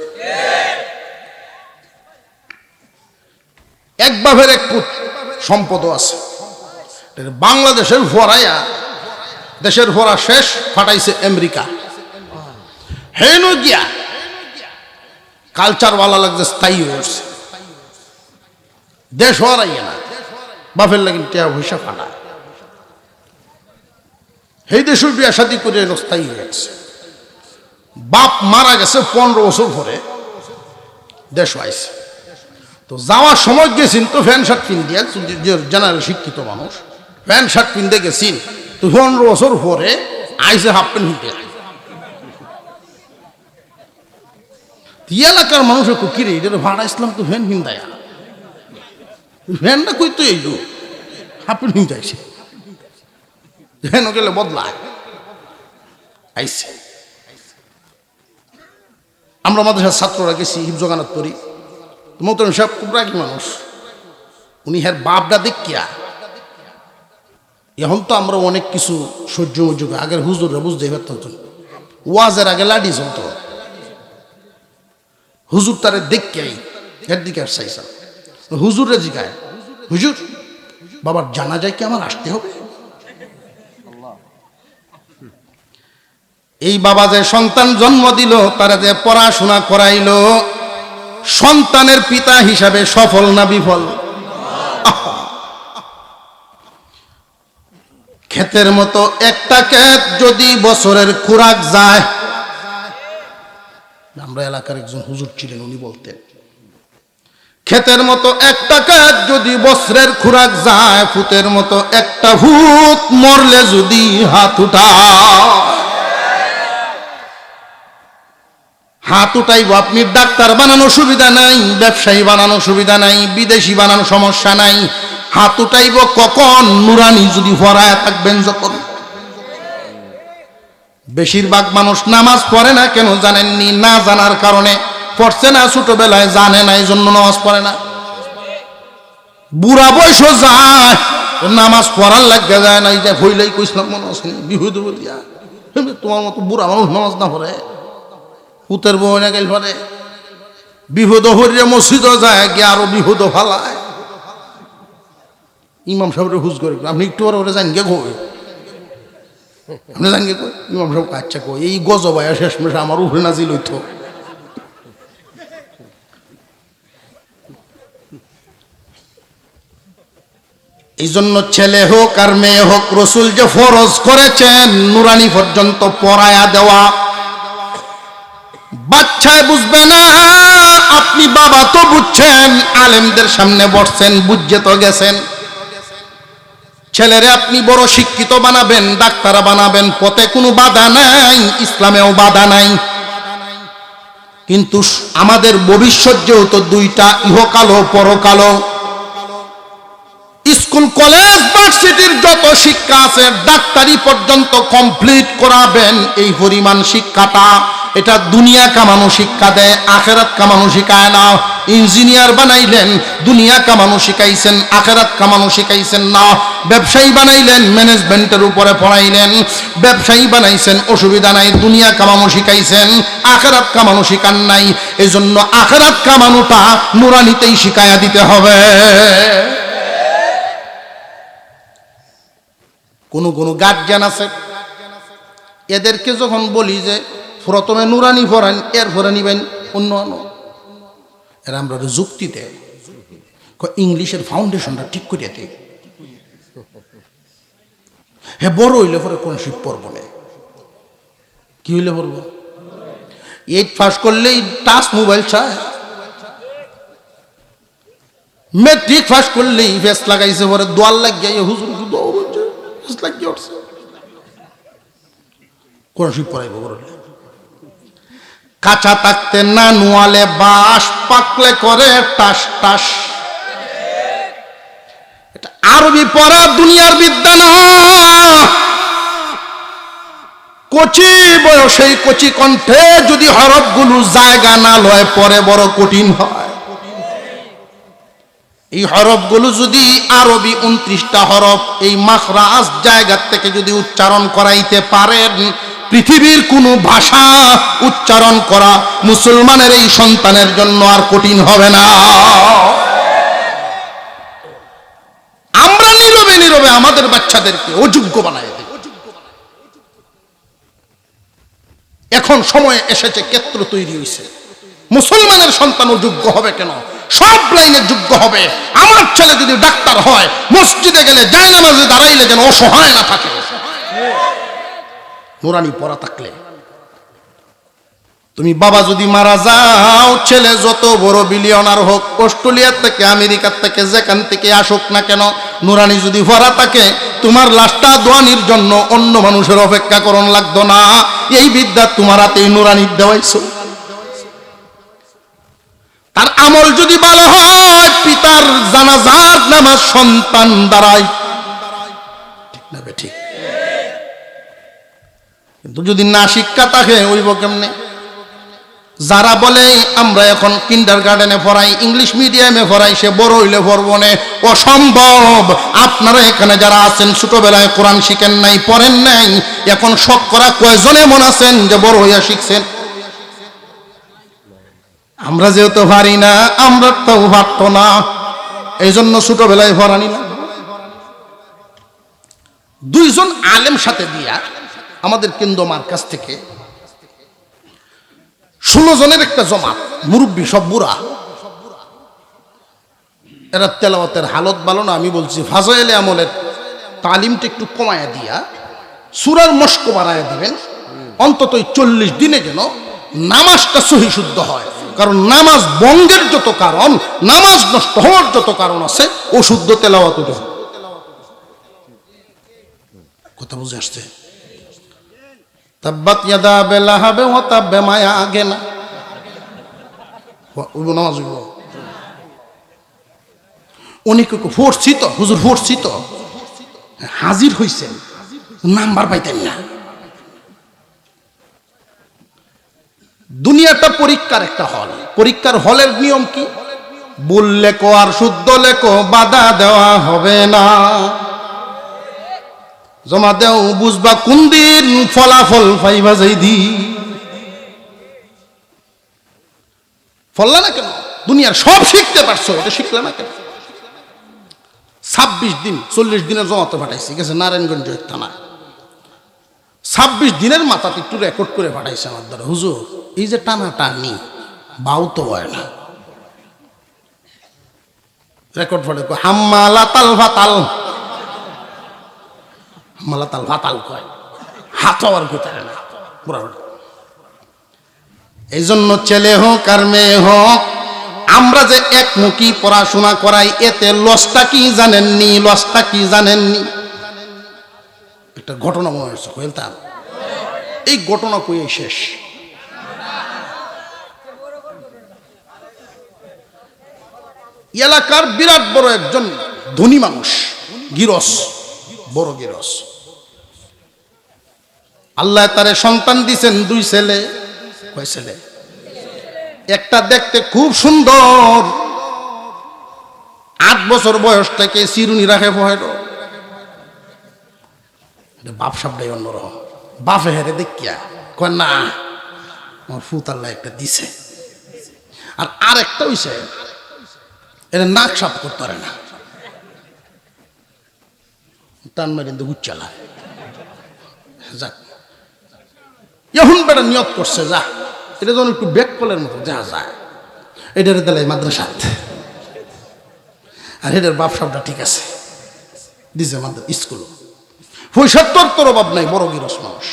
বাপের এক পুত সম্পদও আছে। বাংলাদেশের ফরাইয়া দেশের ফরা শেষ ফাটাইছে আমেরিকা। হেন গিয়া কালচার ওয়ালা লাগছে, স্থায়ী হয়েছে, দেশ হরাইয়া না, বাপের লাগিন টিয়া পয়সা ফাটা। এই দেশের বিয়া শাদী করে স্থায়ী হয়েছে। বাপ মারা গেছে 15 বছর পরে দেশ আইছে। তো যাওয়ার সময় গেছিন তো প্যান্ট শার্ট পিন দিয়া, জেনারেল শিক্ষিত মানুষ প্যান্ট শার্ট পিনতে গেছিন, তো 15 বছর পরে আইসে হাফ প্যান্ট হিঁটে। এলাকার মানুষের কিরে এটা ভাড়া ইসলাম তো ফ্যান হিন্দায়া, ফ্যানটা কই তো এই হাফ প্যান্ট হিঁটাইছে, ফ্যান গেলে বদলায় আইসে। আমরা মাদ্রাসার ছাত্ররা গেছি, হিফজগানাত পড়ি, মতন সব খুব রাগী মানুষ, উনি হ্যার বাপটা দেখিয়া এখন তো আমরা অনেক কিছু সহ্য মহ্য, আগের হুজুররা বুঝতে পারতাম, ওয়াজের আগে লাডি চলত, হুজুর তারে দেখিয়াই এর দিকে আর চাইছাম। হুজুরে জিগায়, হুজুর বাবার জানা যায় কি আমার আসতে হবে? এই বাবা যে সন্তান জন্ম দিল, তারা যে পড়াশোনা করাইল, সন্তানের পিতা হিসাবে সফল না বিফল? ক্ষেতের মতো একটা ক্ষেত যদি বছরের খোরাক যায়, আমরা এলাকার একজন হুজুর ছিলেন, উনি বলতেন ক্ষেতের মতো একটা ক্ষেত যদি বছরের খোরাক যায়, ফুতের মতো একটা ভূত মরলে যদি হাত উঠাইব, আপনি ডাক্তার বানানো সুবিধা নাই, ব্যবসায়ী বানানো সুবিধা নাই, বিদেশি বানানো সমস্যা নাই, হাত উঠাইব কখন? নুরানি যদি ভরায় থাকবেন যখন। বেশিরভাগ মানুষ নামাজ পড়ে না কেন জানেননি? না জানার কারণে। পড়ছে না ছোটবেলায়, জানে না, এই জন্য নামাজ পড়ে না। বুড়া বয়স যায়, নামাজ পড়ার লাগে যায় না, এই যে হইলেই কইসলাম মনে আছে বিহুদ বলিয়া, তোমার মতো বুড়া মানুষ নামাজ না পড়ে, পুতের বউ না গেল পরে বিহুদ হরিয়া মসজিদ যায় গিয়ে আরো বিহুদ ফালায়। ইমাম সাহেবের হুজ করে, আপনি একটু পরে জান গে কই, আপনি জান গে কই? ইমাম সাহেব আচ্ছা কই, এই গজবায়া শেষ মেশে আমার উপরে নাজিল হইতো। এই জন্য ছেলে হোক আর মেয়ে হোক, রসুল যে ফরজ করেছেন নুরানি পর্যন্ত পড়ায়া দেওয়া। বাচ্চায় বুঝবে না, আপনি বাবা তো বুঝছেন, আলেমদের সামনে বসছেন, বুঝে তো গেছেন। ছেলেরে আপনি বড় শিক্ষিত বানাবেন, ডাক্তার বানাবেন, পথে কোনো বাধা নাই, ইসলামেও বাধা নাই। কিন্তু আমাদের ভবিষ্যৎ যেহেতু দুইটা, ইহকালো পরকালো, স্কুল কলেজ ভার্সিটির যত শিক্ষা আছে ডাক্তারি পর্যন্ত কমপ্লিট করাবেন, এই পরিমাণ শিক্ষাটা এটা দুনিয়া কামানো শিক্ষা দেয়, আখেরাত কামানো শিখায় না। ইঞ্জিনিয়ার বানাইলেন, দুনিয়া কামানো শিখাইছেন, আখেরাত কামানো শিখাইছেন না। ব্যবসায়ী বানাইলেন, ম্যানেজমেন্টের উপরে পড়াইলেন। ব্যবসায়ী বানাইছেন, অসুবিধা নাই, দুনিয়া কামানো শিখাইছেন, আখেরাত কামানো শিখান নাই। এই জন্য আখেরাত কামানোটা নুরানিতেই শিখাইয়া দিতে হবে। কোন কোন গার্জিয়ান আছে, এদেরকে যখন বলি যে প্রথমে নুরানি পড়ান, এরপরে নিবেন অন্য অন্য, এরা আমরা যুক্তিতে ইংলিশের ফাউন্ডেশনটা ঠিক করে দিই। হ্যাঁ, বড় হইলে পরে কোন শিব পড়ব না, কি হইলে পড়ব? 8 পাস করলেই টাচ মোবাইল চায়, মেট্রিক পাস করলেই ফেস লাগাইছে, পরে দোয়াল লাগিয়ে হুজুর ফেস লাগিয়ে উঠছে, কোন শিব পড়াইব? কাঁচা থাকতে না নোয়ালে বাস, পাকলে করে টাস টাস। এটা আরবি পড়া দুনিয়ার বিদ্যা না। কচি বয়সেই কচি কণ্ঠে যদি হরফগুলো জায়গা না লয়, পরে বড় কঠিন হয়। এই হরফগুলো যদি আরবি 29টা হরফ এই মাখরাজ জায়গা থেকে যদি উচ্চারণ করাইতে পারেন, পৃথিবীর কোনো ভাষা উচ্চারণ করা মুসলমানের এই সন্তানের জন্য আর কঠিন হবে না। আমাদের বাচ্চাদেরকে অযোগ্য বানায় দেয়। এখন সময় এসেছে, ক্ষেত্র তৈরি হয়েছে। মুসলমানের সন্তান অযোগ্য হবে কেন? সব লাইনে যোগ্য হবে। আমার ছেলে যদি ডাক্তার হয়, মসজিদে গেলে জায়নামাজে দাঁড়াইলে যেন অসহায় না থাকে, নুরানি পড়া থাকলে। তুমি বাবা যদি মারা যাও, ছেলে যত বড় বিলিয়নার হোক, অস্ট্রেলিয়া থেকে আমেরিকার থেকে যেখান থেকে আসুক না কেন, নুরানি যদি পড়া থাকে, তোমার লাশটা দোয়ানির জন্য অন্য মানুষের অপেক্ষা করন লাগতো না। এই বিদ্যা তোমার হাতে নুরানি দেওয়াইছো। তার আমল যদি ভালো হয়, পিতার জানাজার নামাজ সন্তান দাঁড়ায়, ঠিক না বেঠিক? কিন্তু যদি না শিক্ষা থাকে, ওইব কেমনে? যারা বলে আমরা এখন কিন্ডারগার্টেনে পড়াই, ইংলিশ মিডিয়ামে পড়াই, সে বড় হইলে পড়বো না, অসম্ভব। আপনারা এখানে যারা আছেন ছোটবেলায় কোরআন শিখেন নাই, পড়েন নাই, এখন শখ করা কয়জনে মন আছেন যে বড় হইয়া শিখছেন? আমরা যেহেতু পারি না, আমরা তো পারতো না, এই জন্য ছোটবেলায় পড়ানি না। দুইজন আলেম সাথে দিয়া আমাদের কেন্দ্র মার্কাজ থেকে 16 জনের একটা জমাত, মুরব্বী সব বুড়া, এরা তেলাওয়াতের হালত ভালো না। আমি বলছি ফাজাইলে আমলের তালিমটা একটু কমায়া দিয়া সূরার মশক বাড়ায়া দিবেন, অন্তত 40 দিনে যেন নামাজটা সহি শুদ্ধ হয়। কারণ নামাজ বঙ্গের যত কারণ, নামাজ নষ্ট হওয়ার যত কারণ আছে, অশুদ্ধ তেলাওয়াত। কথা বুঝে আসছে? তাব্বাত ইয়াদা আবি লাহাবে ওয়া তাব্বা মা আগে না ওই নামাজ হইব। অনেকে পড়ছি তো হুজুর, পড়ছি তো, হাজির হইছেন, নাম্বার পাইতেন না। দুনিয়াটা পরীক্ষার একটা হল। পরীক্ষার হলের নিয়ম কি? ভুল লেখো আর শুদ্ধ লেখো, বাধা দেওয়া হবে না। জমা দেও, বুঝবা কোন দিন, ফলাফল পাইবা যাই দি। ফললা না কেন? দুনিয়ার সব শিখতে পারছো, এটা শিখলে না কেন? 26 দিন 40 দিনের জমাতে পাঠাইছি, গেছে নারায়ণগঞ্জ থানায়। 26 দিনের মাথাতে একটু রেকর্ড করে পাঠাইছে আমার দ্বারা। হুজুর, এই যে টানা টানি বাউ তো হয় না। রেকর্ড ফাটে হাম্মালা তাল ভাতাল, হাম্মালা তাল ভাতাল কয়, হাত হওয়ার ভিতরে না। এই জন্য ছেলে হোক আর মেয়ে হোক, আমরা যে একমুখী পড়াশোনা করাই, এতে লসটা কি জানেননি? লসটা কি জানেননি? একটা ঘটনা মনে হচ্ছে, বলতাম এই ঘটনা কয়ে শেষ। এলাকার বিরাট বড় একজন ধনী মানুষ, গিরস, বড় গিরস। আল্লাহ তারে সন্তান দিছেন 2 ছেলে। কয় ছেলে? একটা দেখতে খুব সুন্দর, 8 বছর বয়স থেকে চিরুনি রাখে পহেরো। বাপ সাবটাই অন্যরকম। বাপে হেরে দেখিয়া কয় না, আমার ফুত আল্লাহ একটা দিছে। আর একটা হইছে, এটা নাক সাপ করতে পারে না, টান মারি উচ্চালায়। যাক, এখন বেটা নিয়ত করছে, যা এটা যখন একটু ব্যাক কলের মতো যা যায়, এটার দেয় মাদ্রাসাত। আর এটার বাপ সাপটা ঠিক আছে, দিছে স্কুল। পয়সার তোর অভাব নাই, বড় গিরস মানুষ।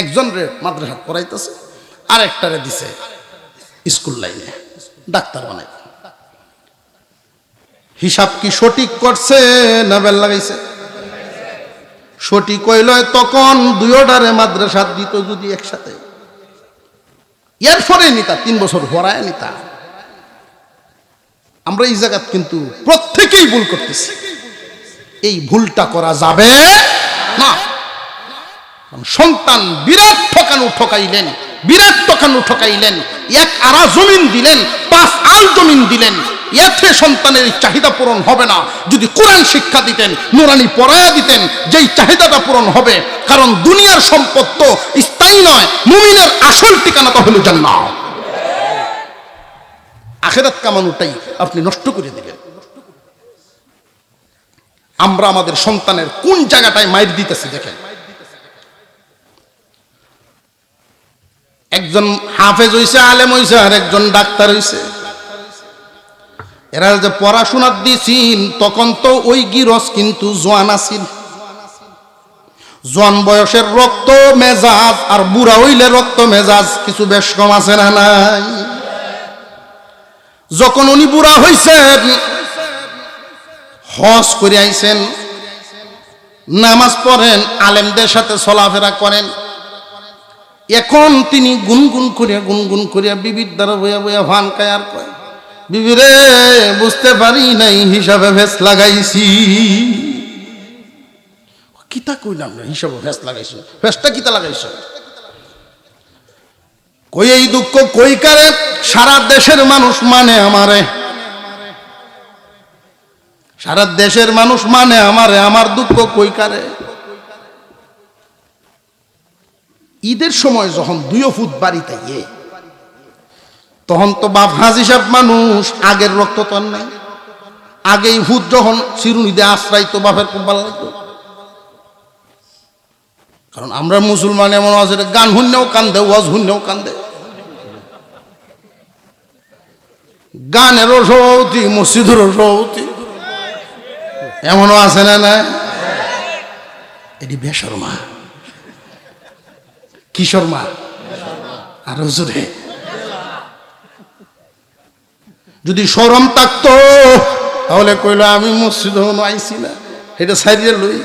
একজন রে মাদ্রাসাত পড়াইতেছে, আর একটারে দিছে স্কুল লাইনে, ডাক্তার বানাই। হিসাব কি সঠিক করছে না বেল লাগাইছে? সঠিক হইল তখন 2টারে মাদ্রাসাত দিত যদি একসাথে। এরপরে নিতা 3 বছর পড়ায় নিতা। আমরা এই জায়গা কিন্তু প্রত্যেকেই ভুল করতেছি, এই ভুলটা করা যাবে না। সন্তান বিরাট ঠকাইলেন, বিরাট ঠকাইলেন। 1 আরা জমিন দিলেন, 5 আল জমিন দিলেন, এতে সন্তানের চাহিদা পূরণ হবে না। যদি কোরআন শিক্ষা দিতেন, নুরানি পড়ায়া দিতেন, যেই চাহিদাটা পূরণ হবে। কারণ দুনিয়ার সম্পদ তো স্থায়ী নয়, মুমিনের আসল ঠিকানা তো হলো জান্নাত। আখিরাত কামানোটাই আপনি নষ্ট করে দিলেন। আমরা আমাদের সন্তানের কোন জায়গাটায় মাইর দিতেছি দেখেন। একজন হাফেজ হইছে, আলেম হইছে, আর একজন ডাক্তার হইছে। এরা যে পড়াশোনার দিছিন তখন তো ওই গিরস কিন্তু জোয়ান আছিল। জোয়ান বয়সের রক্ত মেজাজ আর বুড়া হইলে রক্ত মেজাজ কিছু বেশ কম আছে না নাই? যখন উনি বুড়া হইছেন, হজ করে আইছেন, নামাজ পড়েন, আলেমদের সাথে চলাফেরা করেন, এখন তিনি গুনগুন করিয়া বিবির দ্বারা বইয়া বইয়া ভান খায় আর কয়, বিবি রে বুঝতে পারি নাই, হিসাবে ভেস লাগাইছি। কিতা কইলাম না, হিসাবে ভেস লাগাইছি, ভেসটা কিতা লাগাইছ? কই এই দুঃখ কই কারে? সারা দেশের মানুষ মানে আমারে, সারা দেশের মানুষ মানে আমারে, আমার দুঃখ কই কারে? ঈদের সময় যখন 2 ফুট বাড়িতে গিয়ে, তখন তো বাপ হাজি সাহেব মানুষ, আগের রক্ত তো আর নাই। আগেই ভূত যখন চিরুনিতে আশ্রাইতো, বাপের খুব ভালো লাগতো। কারণ আমরা মুসলমান এমন আছে, গান শুনলেও কান্দে, ওয়াজ শুনলেও কান্দে, গানেরও সভাপতি, মসজিদেরও সভাপতি, এমনও আছে না? না, এটি বেশরমা, কিশোর মা আর হুজুরে। যদি শরম থাকতো তাহলে কইল আমি মসজিদ আইছি না, এটা সাইডে লই।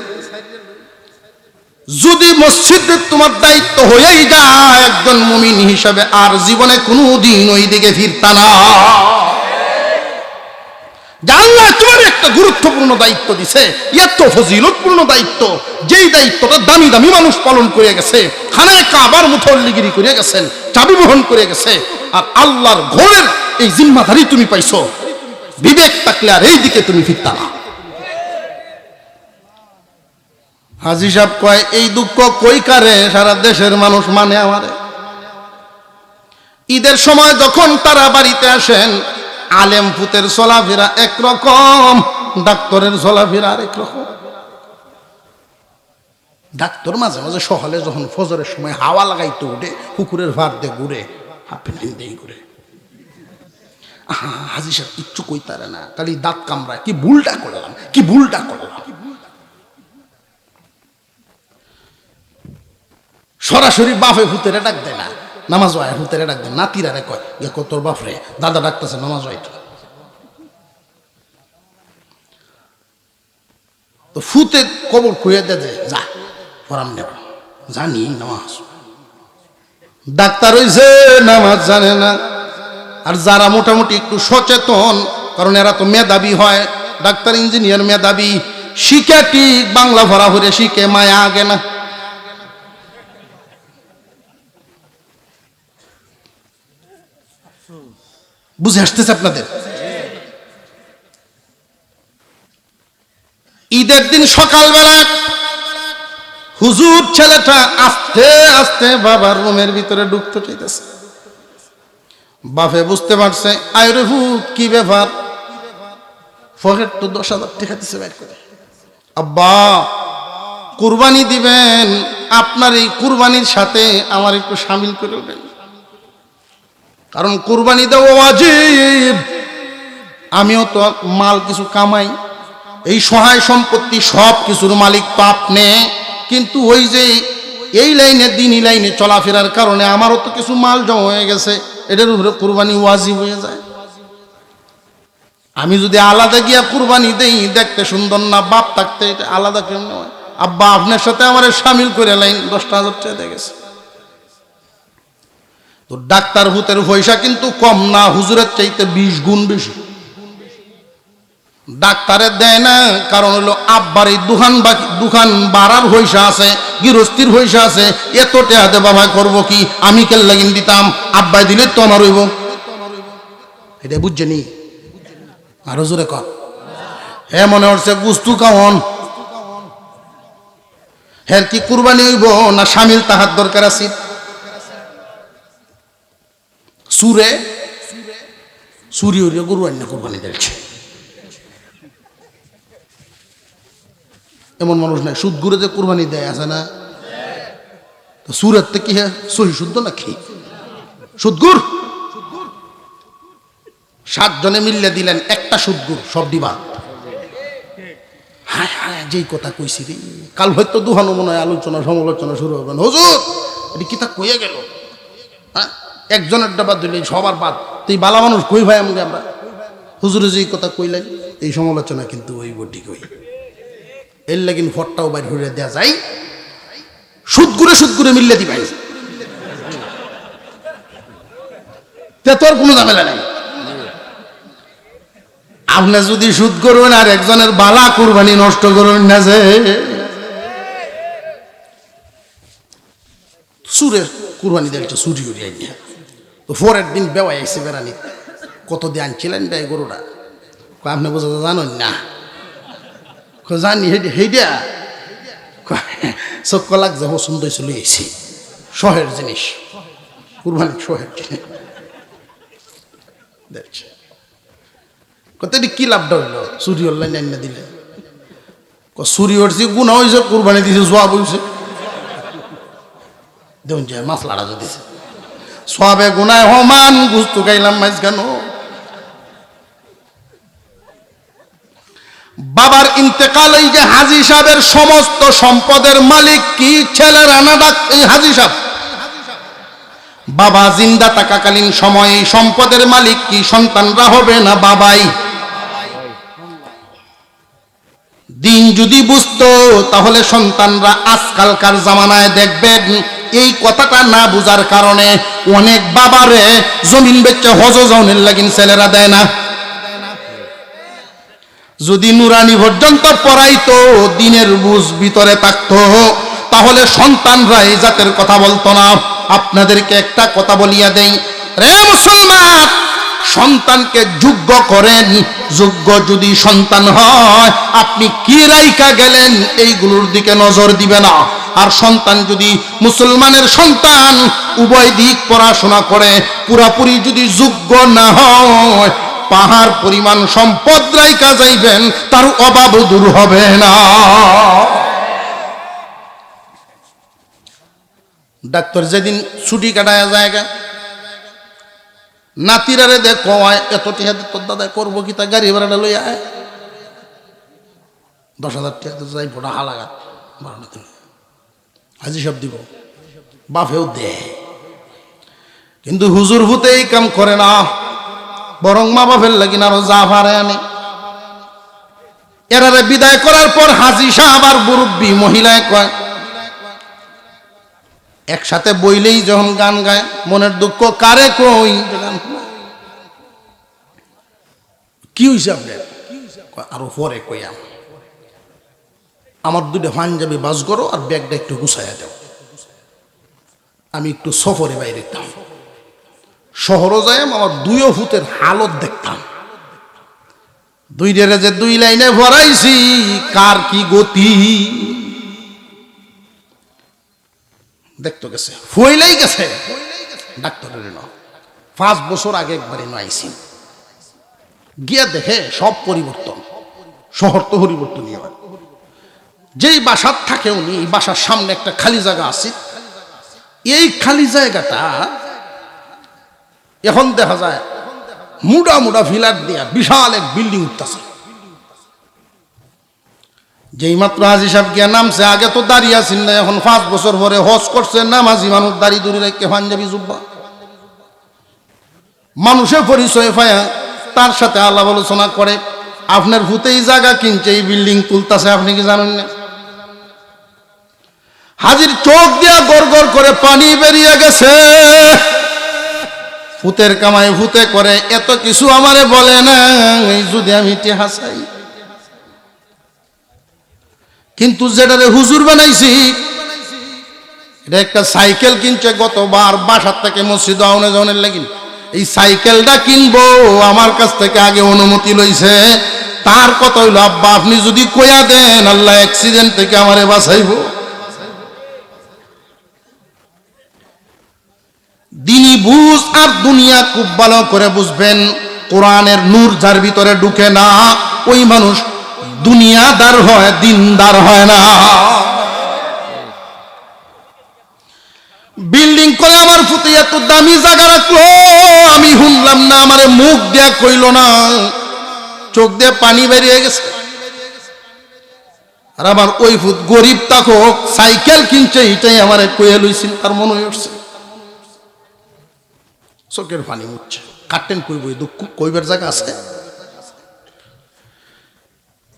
যদি মসজিদে তোমার দায়িত্ব হয়েই যায় একজন মুমিন হিসাবে, আর জীবনে কোনোদিন ওই দিকে ফিরতা না। আল্লাহ তোমার একটা গুরুত্বপূর্ণ দায়িত্ব দিছে, এত ফজিলতপূর্ণ দায়িত্ব, যেই দায়িত্বটা দামি দামি মানুষ পালন করে গেছে, খানায় কাবার মুতল্লিগিরি করে গেছেন, চাবি বহন করে গেছে, আর আল্লাহর ঘরের এই জিম্মাদারি তুমি পাইছো। বিবেক থাকলে আর এই দিকে তুমি ফিরতা না। হাজী সাহেব কয়, এই দুঃখ কই কারে? সারা দেশের মানুষ মানে আমারে। ঈদের সময় যখন তারা বাড়িতে আসেন, আলেম ফুতের চলাফেরা একরকম, ডাক্তারের চলাফেরা আরেক রকম। ডাক্তার মাঝে মাঝে সকালে যখন ফজরের সময় হাওয়া লাগাইতে উঠে, পুকুরের ভার দিয়ে ঘুরে, হাফ প্যান্ট দিয়ে ঘুরে। হাজী সাহেব কিচ্ছু কইতারে না, খালি দাঁত কামড়ায়, কি ভুলটা করলাম, কি ভুলটা করলাম। সরাসরি বাপে ভূতেরে ডাক দেয় না, নামাজ হয় ভূতেরে ডাক দেয়, নাতিরা রে কয়, ইয়ে তোর বাপ রে, দাদা ডাকতেছে নামাজ হয়। তো ফুতে কবর খুঁয়ে দে, যা পরাম নেব, জানি নামাজ। ডাক্তার হইছে, নামাজ জানে না। আর যারা মোটামুটি একটু সচেতন, কারণ এরা তো মেধাবী হয়, ডাক্তার ইঞ্জিনিয়ার মেধাবী, শিখে ঠিক বাংলা ভরা ভরে শিখে, মায়া আগে না। বুঝে আসতেছে আপনাদের? ঈদের দিন সকালবেলা হুজুর ছেলেটা আস্তে আস্তে বাবার রুমের ভিতরে ঢুকতে চাইতেছে। বাপে বুঝতে পারছে, আয়রে ভূত, কি ব্যাপার? পকেট তো 10,000 টাকা দিছে বের করে। আব্বা কুরবানি দিবেন, আপনার এই কুরবানির সাথে আমার একটু শামিল করে দেন, কারণ কুরবানি দেওয়া ওয়াজিব। আমিও তো মাল কিছু কামাই, এই সহায় সম্পত্তি সব কিছুর মালিক তো আপনি, কিন্তু ওই যে এই লাইনে দিনই লাইনে চলাফেরার কারণে আমারও তো কিছু মাল জমা হয়ে গেছে, এটার উপরে কুরবানি ওয়াজিব হয়ে যায়। আমি যদি আলাদা গিয়া কুরবানি দেই, দেখতে সুন্দর না, বাপ থাকতে এটা আলাদা কেমন হয়? আব্বা আপনার সাথে আমার শামিল করে লাইন 10,000 টাকা দিয়ে গেছে। তো ডাক্তার ভূতের পয়সা কিন্তু কম না, হুজুরের চাইতে 20 গুণ বেশি। ডাক্তারের দেয় না, কারণ হলো আব্বার এই দোকান বাড়ার পয়সা আছে, গৃহস্থির পয়সা আছে, এত টাকা দে বাবা করবো কি, আমি কেন লাগিন দিতাম, আব্বাই দিলে তো আমার হইব। এটা বুঝছেনি? আরো জোরে কর। হ্যাঁ, মনে হচ্ছে গুস্তু কাউন, হ্যাঁ কি কুরবানি হইব না শামিল তাহার দরকার আছে? সুরে চুরি হইলে গরু আন্য কুরবানি দিচ্ছে। এমন মানুষ নাই। সুদ ঘুরে যে কুরবানি দেয় আছে না, তো সুরের থেকে কি হ্যাঁ সহি শুদ্ধ না কি সুদগুর? 7 জনে মিললে দিলেন একটা সুদগুর, সব দিবা। হ্যাঁ হ্যাঁ যেই কথা কইছি রে, কাল হয়তো দুহানো মনে হয় আলোচনা সমালোচনা শুরু হবে। হুজুর এটি কি তা কইয়া গেল, হ্যাঁ একজনের ডাবা দিলে সবার বাদ, তুই বালা মানুষ কই ভাই আমাকে আমরা হুজুরে যেই কথা কইলেন এই সমালোচনা কিন্তু ওই বটি কই এর লাগিন ফটটাও বাইর হইয়া দেয়া যায়। সুদগুরে মিললে দিবাই, তোর কোনো ঝামেলা নাই। আপনি যদি সুদ করবেন আর একজনের বালা কুরবানি নষ্ট করবেন না, যে সুরে কুরবানি দেখছো চুরি করি আইয়া, তো পরের দিন বেওয়াই আইসে বেড়ানি, কত দিয়ে আনছিলেন ব্যয় গরুটা, আপনি বোঝা জানেন না, জানি হেইটা চক্ক লাগছে পছন্দ চলে এসেছি, শহের জিনিস কুরবানি শহের জিনিস দেখছে, কত কি লাভটা হইলো চুরি অনলাইন আইনা দিলে, চুরি হচ্ছে গুণা হয়েছে, কুরবানি দিছে জবাব হয়েছে, দেখুন যে মাছ লাড়া দিছে সবে গুনায় হমান, গুস্তু খাইলাম মাছ কেন। বাবার ইন্তেকাল, এই যে হাজী সাহেবের সমস্ত সম্পদের মালিক কি ছেলেরা না এই হাজী সাহেব? বাবা জিন্দা থাকাকালীন সময়ে সম্পদের মালিক কি সন্তানরা হবে না বাবাই? দিন যদি বুঝতো তাহলে সন্তানরা আজকালকার জামানায় দেখবেন এই কথাটা না বুঝার কারণে অনেক বাবারে জমিন বেচে হজ যাওনের লাগিন ছেলেরা দেয় না। যদি নুরানি পর্যন্ত পড়াইতো, দিনের বুঝ ভিতরে থাকতো, তাহলে সন্তানরা এই জাতের কথা বলতো না। আপনাদেরকে একটা কথা বলিয়া দেই, রে মুসলমান, সন্তানকে যোগ্য করেন। যোগ্য যদি সন্তান হয়, আপনি কি রাইখা গেলেন এইগুলোর দিকে নজর দিবে না। আর সন্তান যদি মুসলমানের সন্তান উভয় দিক পড়াশোনা করে, পুরাপুরি যদি যোগ্য না হয়, পাহাড় পরিমাণ সম্পদ রাইখা যাইবেন, তার অভাব দূর হবে না। ডাক্তার যেদিন ছুটি কাটায় জায়গা, নাতিরারে দেখো এত টিহা তোর দাদা করবো কি, তা গাড়ি ভাড়াটা লই আয় 10,000 টাকা যাই ভোটা হালাগা হাজি সব দিব, বাপেও দে। কিন্তু হুজুর ভূতে এই কাম করে না, বরং মা বাপের লাগিন আরো যা ভাড়ে আনে। এরারে বিদায় করার পর হাজি সাহেব আর মুরব্বী মহিলায় কয়, একসাথে বইলেই যখন গান গায়, মনের দুঃখ কারে কই, কি হয়েছে আপনার? আরো পরে কইয়াম, আমার 2টা পাঞ্জাবি বাস করো আর ব্যাগটা একটু গুছাইয়া দাও, আমি একটু সফরে বাইরে দেখতাম, শহরও যাই আমার 2 ফুটের হালত দেখতাম। 2 যে 2 লাইনে ভরাইছি, কার কি গতি দেখতো গেছে, ফুইলেই গেছে। ডাক্তারের 5 বছর আগে একবারে আইছি, গিয়া দেখে সব পরিবর্তন, শহর তো পরিবর্তনই হয়। যেই বাসার থাকে উনি, এই বাসার সামনে একটা খালি জায়গা আছে, এই খালি জায়গাটা এখন দেখা যায় মুডা মুডা ফিলার দিয়া বিশাল এক বিল্ডিং উঠতেছে। যেই মাত্র হাজি সাহেব গিয়া নামছে, আগে তো দাঁড়িয়ে আছেন না, এখন 5 বছর পরে হজ করছে, নামাজি মানুষ দাড়ি দূরে রেখে পাঞ্জাবি জুব্বা, মানুষের পরিচয় পায়া তার সাথে আলাপ আলোচনা করে। আপনার ভূতেই জায়গা কিনছে, এই বিল্ডিং তুলতেছে, আপনি কি জানেন না? হাজির চোখ দিয়া গড় গড় করে পানি বেরিয়ে গেছে। ভূতের কামাই ভূতে করে, এত কিছু আমারে বলে না, এই যদি আমি হাসাই। কিন্তু যেটারে হুজুর বানাইছি, এটা একটা সাইকেল কিনছে গতবার, বাসার থেকে মসজিদ আউনে যাওয়ার লাগিন। এই সাইকেলটা কিনবো, আমার কাছ থেকে আগে অনুমতি লইছে। তার কথা হইল, আব্বা আপনি যদি কইয়া দেন, আল্লাহ অ্যাক্সিডেন্ট থেকে আমারে বাঁচাইব। দিনী বুঝ আর দুনিয়া খুব ভালো করে বুঝবেন। কোরআনের নূর যার ভিতরে ঢুকে না, ওই মানুষ দুনিয়াদার হয়, দিনদার হয় না। বিল্ডিং করে আমার ফুতে এত দামি জায়গা রাখলো, আমি শুনলাম না, আমারে মুখ দেয়া কইল না, চোখ দিয়ে পানি বেরিয়ে গেছে। আর আমার ওই ফুত গরিব থাকুক, সাইকেল কিনছে, এটাই আমার কইয়া লইছিল, তার মনে উঠছে, চোখের পানি উঠছে। কাটেন কইব, দুঃখ কইবার জায়গা আছে?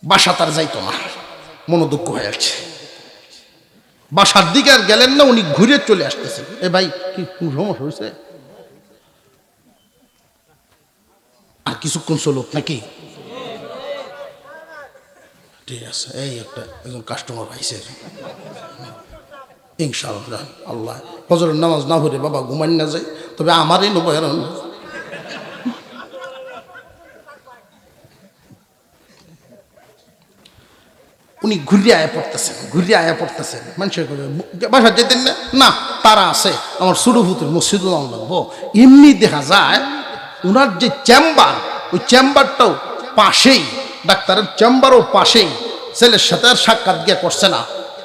বাসা তার যাইতো না, মনো দুঃখ হয়ে যাচ্ছে। বাসার দিকে আর গেলেন না, উনি ঘুরে চলে আসতেছেন। এ ভাই, কি সমস্যা হয়েছে? আর কিছুক্ষণ চলুক নাকি? ঠিক আছে, এই একজন কাস্টমার পাইছে, ইনশাআল্লাহ। আল্লাহ ফজরের নামাজ না পড়ে বাবা ঘুমাই না যায়, তবে আমারই নবয়ার উনি ঘুরিয়ে আয়া পড়তেছেন, মানুষের বাসা যেতেন না, না তারা আছে, আমার ছোট ভূতের মসজিদ লাগবো। এমনি দেখা যায় ওনার যে চেম্বার, ওই চেম্বারটাও পাশেই, ডাক্তারের চেম্বারও পাশেই, ছেলের সাথে আর সাক্ষাৎ গিয়ে করছে না।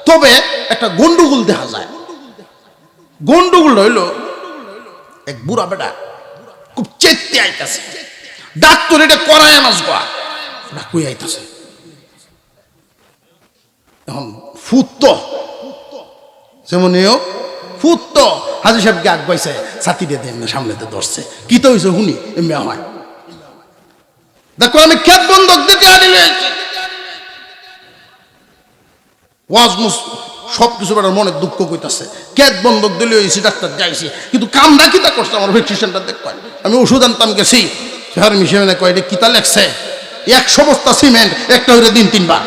তবে একটা গন্ডগোল দেখা যায়। গন্ডগোল হইল, এক বুড়া বেটা খুব চেতে আইতাছে, ডাক্তার এটা করায় মাস গোয়া কই আইতাছে। এখন ফুত যেমন ফুত হাজি সাহেবকে আগ পাইছে, ছাতি দিয়ে দেন না, সামনেতে ধরছে, কি তো হয়েছে শুনি, এমনি হয়। দেখো আমি খেত বন্ধকদেরকে আনি লয়েছি, ওয়াজ মুস সব কিছু বেটার মনে দুঃখ কইতাছে, খেত বন্ধক দিলে হয়েছি, ডাক্তার যাইছি, কিন্তু কাম না কিতা করছে আমার ভেট্রিশনটা দেখ। আমি ওষুধ আনতাম গেছি, শহর মিশে কয় এটা কিতা লেখছে, 100 বস্তা সিমেন্ট একটা হইলে দিন 3 বার।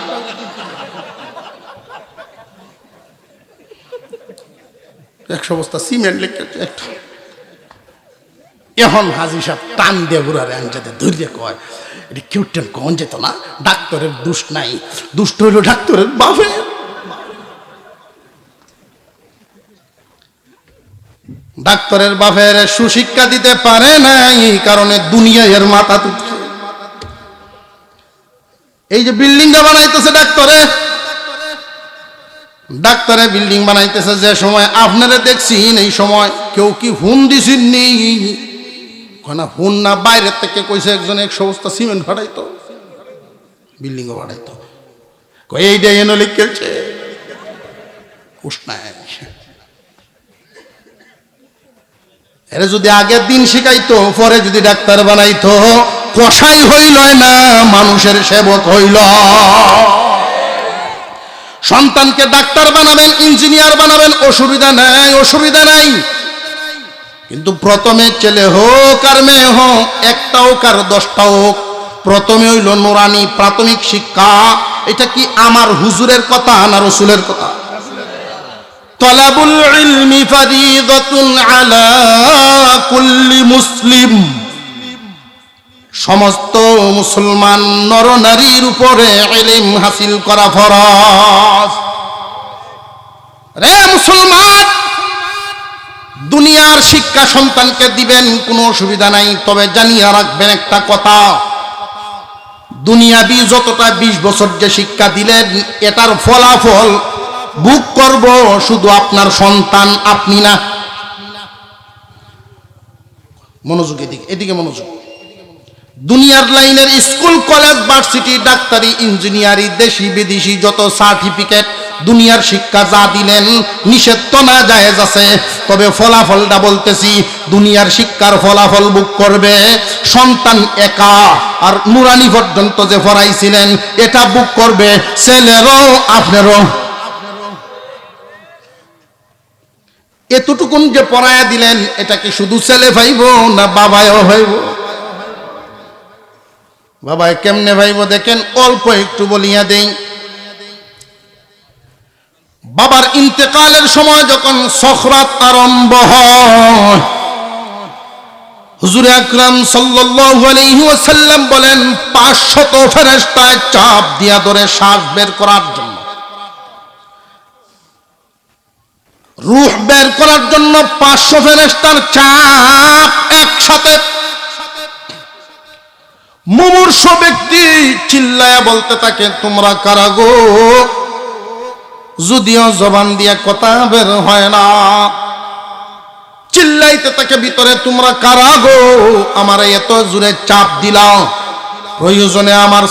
একশো বস্তা সিমেন্ট লিখেছে একটা। এখন হাজি সাহেব টান দিয়ে বুড়ারে আনজাতে ধৈর্য কয়, এটা কেউ টেন কখন যেত না, ডাক্তারের দোষ নাই, দুষ্ট হইল ডাক্তারের বাপের। ডাক্তারের বাপের সুশিক্ষা দিতে পারে নাই, কারণে দুনিয়া এর মাথা তুলছে। এই যে বিল্ডিংটা বানাইতেছে ডাক্তারে বিল্ডিং বানাইতেছে, যে সময় আপনারা দেখছেন এই সময় কেউ কি হুন দিছেন নি? না হুন না, বাইরের থেকে কইছে একজন 100 বস্তা সিমেন্ট ফাটাইতো, বিল্ডিংও বানাইতো। এইটা এনে লিখেছে উষ্ণায়। এরা যদি আগের দিন শিখাইতো, পরে যদি ডাক্তার বানাইতো, কসাই হইল না, মানুষের সেবক হইল। সন্তানকে ডাক্তার বানাবেন, ইঞ্জিনিয়ার বানাবেন, অসুবিধা নাই, কিন্তু প্রথমে ছেলে হোক আর মেয়ে হোক, একটা হোক আর 10টা হোক, প্রথমে হইল নুরানি প্রাথমিক শিক্ষা। এটা কি আমার হুজুরের কথা না রাসূলের কথা? তালাবুল ইলমি ফারিদাতুন আলা কুল্লি মুসলিম, সমস্ত মুসলমান নর নারীর উপরে ইলম হাসিল করা ফরজ। রে মুসলমান, দুনিয়ার শিক্ষা সন্তানকে দিবেন, কোনো অসুবিধা নাই, তবে জানিয়ে রাখবেন একটা কথা, দুনিয়াবি যতটা 20 বছর যে শিক্ষা দিলেন, এটার ফলাফল ভোগ করব শুধু আপনার সন্তান, আপনি না। মনোযোগ এদিকে মনোযোগ। দুনিয়ার লাইনের স্কুল, কলেজ, ভার্সিটি, ডাক্তারি, ইঞ্জিনিয়ারিং, দেশি বিদেশি যত সার্টিফিকেট, দুনিয়ার শিক্ষা যা দিলেন, নিষেধ তো না, জায়েজ আছে, তবে ফলাফলটা বলতেছি, দুনিয়ার শিক্ষার ফলাফল ভোগ করবে সন্তান একা, আর নুরানি পর্যন্ত যে পড়াইছিলেন এটা ভোগ করবে ছেলেরও আপনারও। এতটুকুন যে পড়ায়া দিলেন, এটা কি শুধু ছেলে ভাইব না বাবাও ভাইব? বাবাই কেমনে ভাইব দেখেন, অল্প একটু বলিয়া দেই। বাবার ইন্তেকালের সময় যখন সখরাত আরম্ভ হয়, হুজুর আকরাম সাল্লাল্লাহু আলাইহি ওয়াসাল্লাম বলেন 500 ফেরেশতায় চাপ দিয়া ধরে শ্বাস বের করার জন্য, রূহ বের করার জন্য 500 ফেরেশতার চাপ একসাথে। মুমূর্ষ মুমূর্ষ ব্যক্তি চিল্লায়া বলতে থাকে, তোমরা কারা গো? যদিও জবান দিয়ে কথা বের হয় না, চিল্লাইতে থাকে ভিতরে, তোমরা কারা গো? আমার এত জোরে চাপ দিলাও, প্রয়োজনে আমার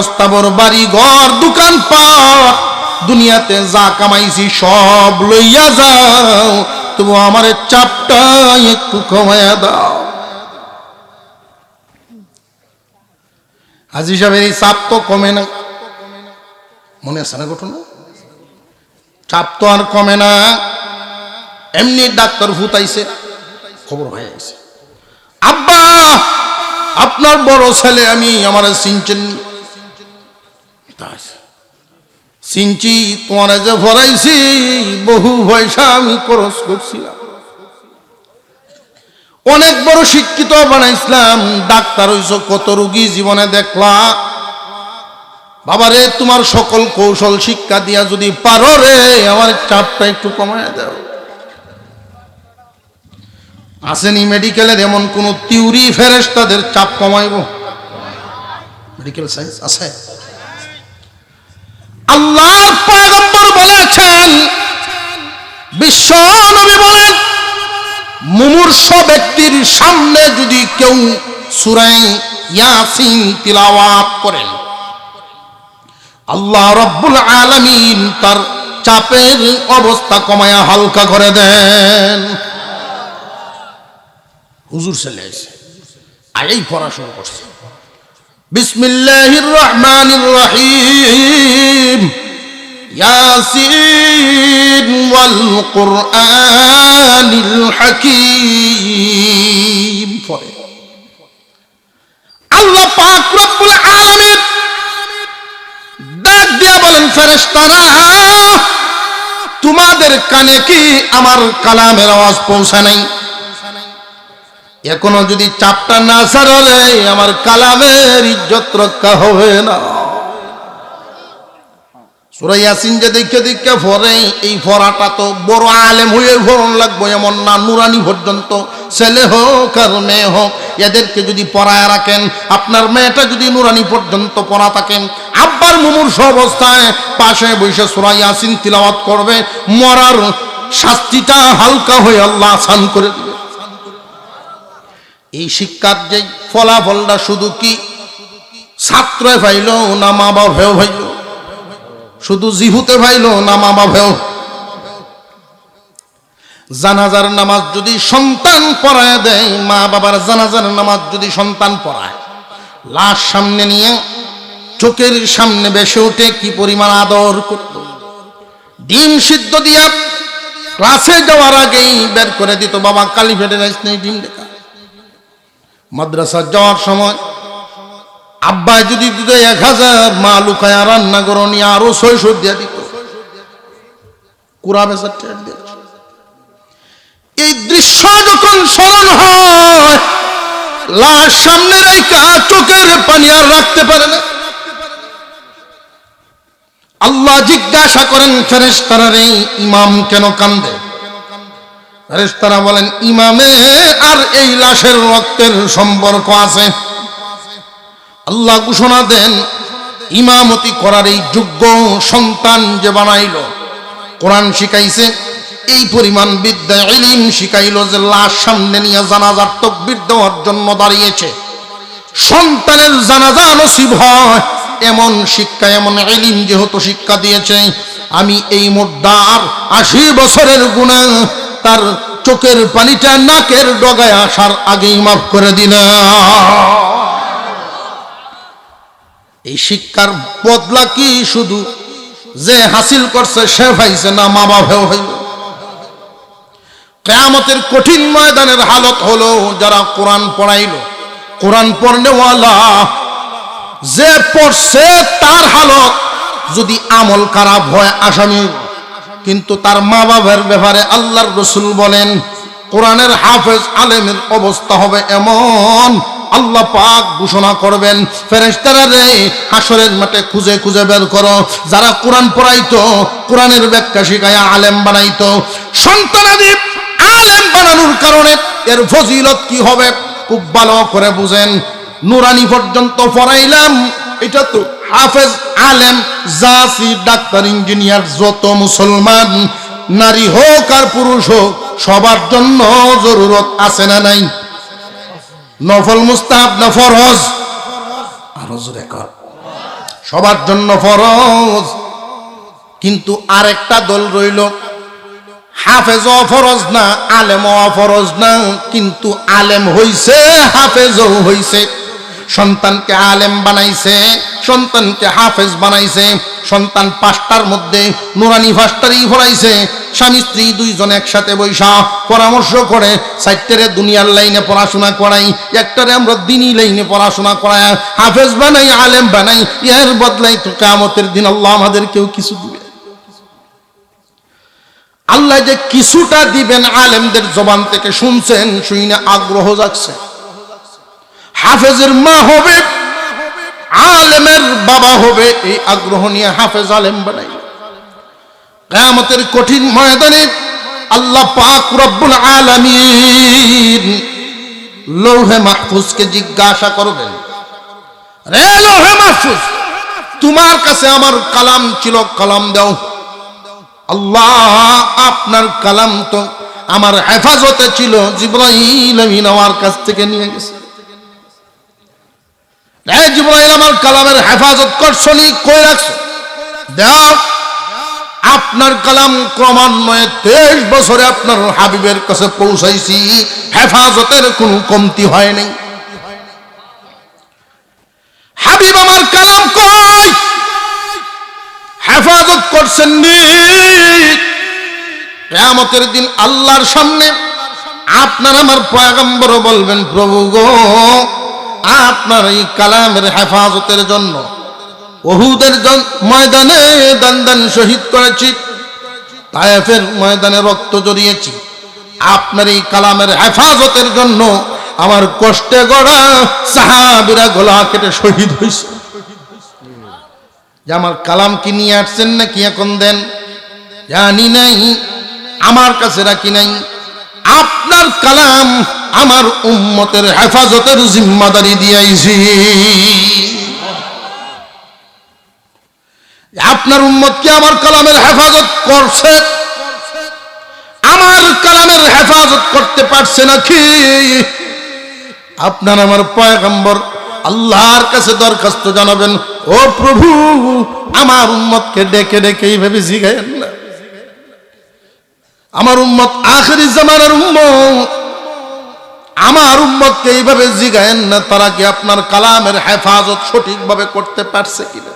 স্থাবর বাড়ি ঘর দোকানপাট দুনিয়াতে যা কামাইছি সব লইয়া যাও, তবু আমার চাপটা একটু কমায়া দাও। হাজী সাহেবের এই চাপ তো কমে না, মনে আছে না ঘটনা? চাপ তো আর কমে না। এমনি ডাক্তার ফুটাইছে, খবর হয়ে গেছে, আব্বা আপনার বড় ছেলে আমি আমার সিনচেন সিনচি, তোমার যে ভরাইছি বহু পয়সা আমি খরচ করছিলাম, অনেক বড় শিক্ষিত বানাইছিলাম, ডাক্তার হইছো, কত রোগী জীবনে দেখলা, বাবারে তোমার সকল কৌশল শিক্ষা দিয়া যদি পারো রে আমার চাপটা একটু কমায় দাও। আসেনি মেডিকেলের এমন কোন থিওরি ফেরেশতাদের চাপ কমাইব? মেডিকেল সায়েন্স আছে? আল্লাহর পয়গম্বর বলেছেন, বিশ্ব নবী বলেন, মুমূর্ষ ব্যক্তির সামনে যদি কেউ সূরা ইয়াসিন তিলাওয়াত করেন, আল্লাহ রাব্বুল আলামিন তার চাপের অবস্থা কমায়া হালকা করে দেন। হুজুর চলে আসে, আগেই পড়া শুরু করছে, বিসমিল্লাহির রহমানির রহিম, ইয়াসিন ওয়াল কুরআনিল হাকীম। পরে আল্লাহ পাক রব্বুল আলামিন ডাক দিয়ে বলেন, ফেরেশতারা তোমাদের কানে কি আমার কালামের আওয়াজ পৌঁছায় নাই? এখনো যদি চাপটা না ছাড়লে আমার কালামের ইজ্জত রক্ষা হবে না। সূরা ইয়াসিন যে দেখে পড়ে, এই পড়াটা তো বড় আলেম হয়ে পড়ন লাগবে এমন না, নুরানি পর্যন্ত, ছেলে হোক আর মেয়ে হোক, এদেরকে যদি পড়ায় রাখেন, আপনার মেয়েটা যদি নুরানি পর্যন্ত পড়া থাকেন, আব্বার মুমূর্ষ অবস্থায় পাশে বসে সূরা ইয়াসিন তিলাওয়াত করবে, মরার শাস্তিটা হালকা হয়ে আল্লাহ আসান করে দিবে। এই শিক্ষার যে ফলাফলটা শুধু কি ছাত্রে পাইল না মা বাবাও পাইল? শুধু জিহুতে পাইল না মা বাবাও? জানাজার নামাজ যদি সন্তান পড়ায় দেয়, মা বাবার জানাজার নামাজ যদি সন্তান পড়ায়, লাশ সামনে নিয়ে চোখের সামনে বেশে উঠে কি পরিমাণ আদর করত। ডিম সিদ্ধ দিয়া ক্লাসে যাওয়ার আগেই বের করে দিত, বাবা কালি ফেটে রাইস নেই, ডিম দেখা। মাদ্রাসা যাওয়ার সময় আব্বা যদি দিত 1000, মা লুকায়া রান্না করো নিয়ে আরো 600 দিয়ে দিত, কুড়া বেচার টের দিয়ে। এই দৃশ্য যখন স্মরণ হয়, লাশ সামনে রেখা চোখের পানি আর রাখতে পারে না। আল্লাহ জিজ্ঞাসা করেন ফেরেশতারা, রে ইমাম কেন কান্দে? ফেরেশতারা বলেন, ইমামে আর এই লাশের রক্তের সম্পর্ক আছে। আল্লাহ ঘোষণা দেন, ইমামতি করার এই যোগ্য সন্তান যে বানাইল, কোরআন শিখাইছে, এই পরিমাণ বিদ্যা ইলম শিখাইল যে লাশ সামনে নিয়ে জানাজার তাকবীর দেওয়ার জন্য দাঁড়িয়েছে, সন্তানের জানাজা নসিব হয় এমন শিক্ষা, এমন ইলম যেহেতু শিক্ষা দিয়েছে, আমি এই মুর্দার 80 বছরের গুনাহ তার চোখের পানিটা নাকের ডগায় আসার আগেই মাফ করে দিলাম। এই শিক্ষার বদলা কি শুধু যে হাসিল করছে সে পাইছে না, মা বাবাও হইল? কিয়ামতের কঠিন ময়দানের হালত হলো, যারা কোরআন পড়াইল, কোরআন পড়নেওয়ালা যে পড়ছে তার হালত যদি আমল খারাপ হয় আসামি, কিন্তু তার মা বাবার ব্যাপারে আল্লাহর রাসূল বলেন, কোরআনের হাফেজ আলেমের অবস্থা হবে এমন, আল্লাহ পাক ঘোষণা করবেন, ফেরেশতারা রে হাসরের মাঠে খুঁজে খুঁজে বের করো যারা কোরআন পড়াইতো, কোরআনের ব্যাখ্যা শিখায়া আলেম বানাইতো। সন্তানাদি আলেম বানানোর কারণে এর ফজিলত কি হবে খুব ভালো করে বুঝেন। নুরানি পর্যন্ত পড়াইলাম। এটা তো হাফেজ, আলেম, জাসি, ডাক্তার, ইঞ্জিনিয়ার, যত মুসলমান নারী হোক আর পুরুষ হোক সবার জন্য জরুরত আছে না নাই? নফল মুস্তাহাব না ফরজ? আরো জোরে কর। সবার জন্য ফরজ। কিন্তু আরেকটা দল রইল, হাফেজও ফরজ না, আলেমও ফরজ না, কিন্তু আলেম হইছে, হাফেজও হইছে। সন্তানকে আলেম বানাইছে, সন্তানকে হাফেজ বানাইছে। সন্তান 5টার মধ্যে নুরানি 5টারই পড়াইছে। স্বামী স্ত্রী দুইজন একসাথে বৈশা পরামর্শ করে 4টারে দুনিয়ার লাইনে পড়াশোনা করাই, 1টারে আমরা দিনই লাইনে পড়াশোনা করাই, হাফেজ বানাই, আলেম বানাই। এর বদলাই তো কিয়ামতের দিন আল্লাহ আমাদেরকেও কিছু দিবে। আল্লাহ যে কিছুটা দিবেন আলেমদের জবান থেকে শুনছেন, শুনে আগ্রহ জাগছে। হাফেজের মা হবে, আলেমের বাবা হবে, এই আগ্রহ নিয়ে হাফেজ আলেম বানাই। কিয়ামতের কঠিন ময়দানে আল্লাহ পাক রব্বুল আলামিন লৌহে মাহফুজকে জিজ্ঞাসা করবেন, রে লৌহে মাহফুজ, তোমার কাছে আমার কালাম ছিল, কালাম দাও। আল্লাহ, আপনার কালাম তো আমার হেফাজতে ছিল, জিবরাইল আমিন আমার কাছ থেকে নিয়ে গেছে। জিবরাইল আমার কালামের হেফাজত করছনি, কই রাখছো? দাও। আপনার কালাম ক্রমান্বয়ে 23 বছরে আপনার হাবিবের কাছে পৌঁছাইছি, হেফাজতের কোনো কমতি হয় নাই। হাবিব আমার কালাম কই? হেফাজত করছেন নি। কিয়ামতের দিন আল্লাহর সামনে আপনার আমার পয়গম্বর বলবেন, প্রভু গো, আপনার এই কালামের হেফাজতের জন্য উহুদের ময়দানে দান শহীদ করেছি, তায়েফের ময়দানে রক্ত জড়িয়েছি। আপনার এই কালামের হেফাজতের জন্য আমার কষ্টে গড়া সাহাবীরা গলা কেটে শহীদ হয়েছে। যে আমার কালাম কি নিয়ে আসছেন নাকি এখন দেন জানি নাই, আমার কাছে রাখি নাই। আপনার কালাম আমার উম্মতের হেফাজতের জিম্মাদারি দিয়েছি। আপনার উম্মত কি আমার কালামের হেফাজত করছে? আমার কালামের হেফাজত করতে পারছে নাকি? আপনার আমার পয়গম্বর আল্লাহর কাছে দরখাস্ত জানাবেন, ও প্রভু, আমার উম্মতকে ডেকে ডেকে এইভাবে জিগায়েন না। আমার উম্মত আখিরি জামানার উম্মত, আমার উম্মতকে এইভাবে জিগায়েন না তারা কি আপনার কালামের হেফাজত সঠিকভাবে করতে পারছে কিনা।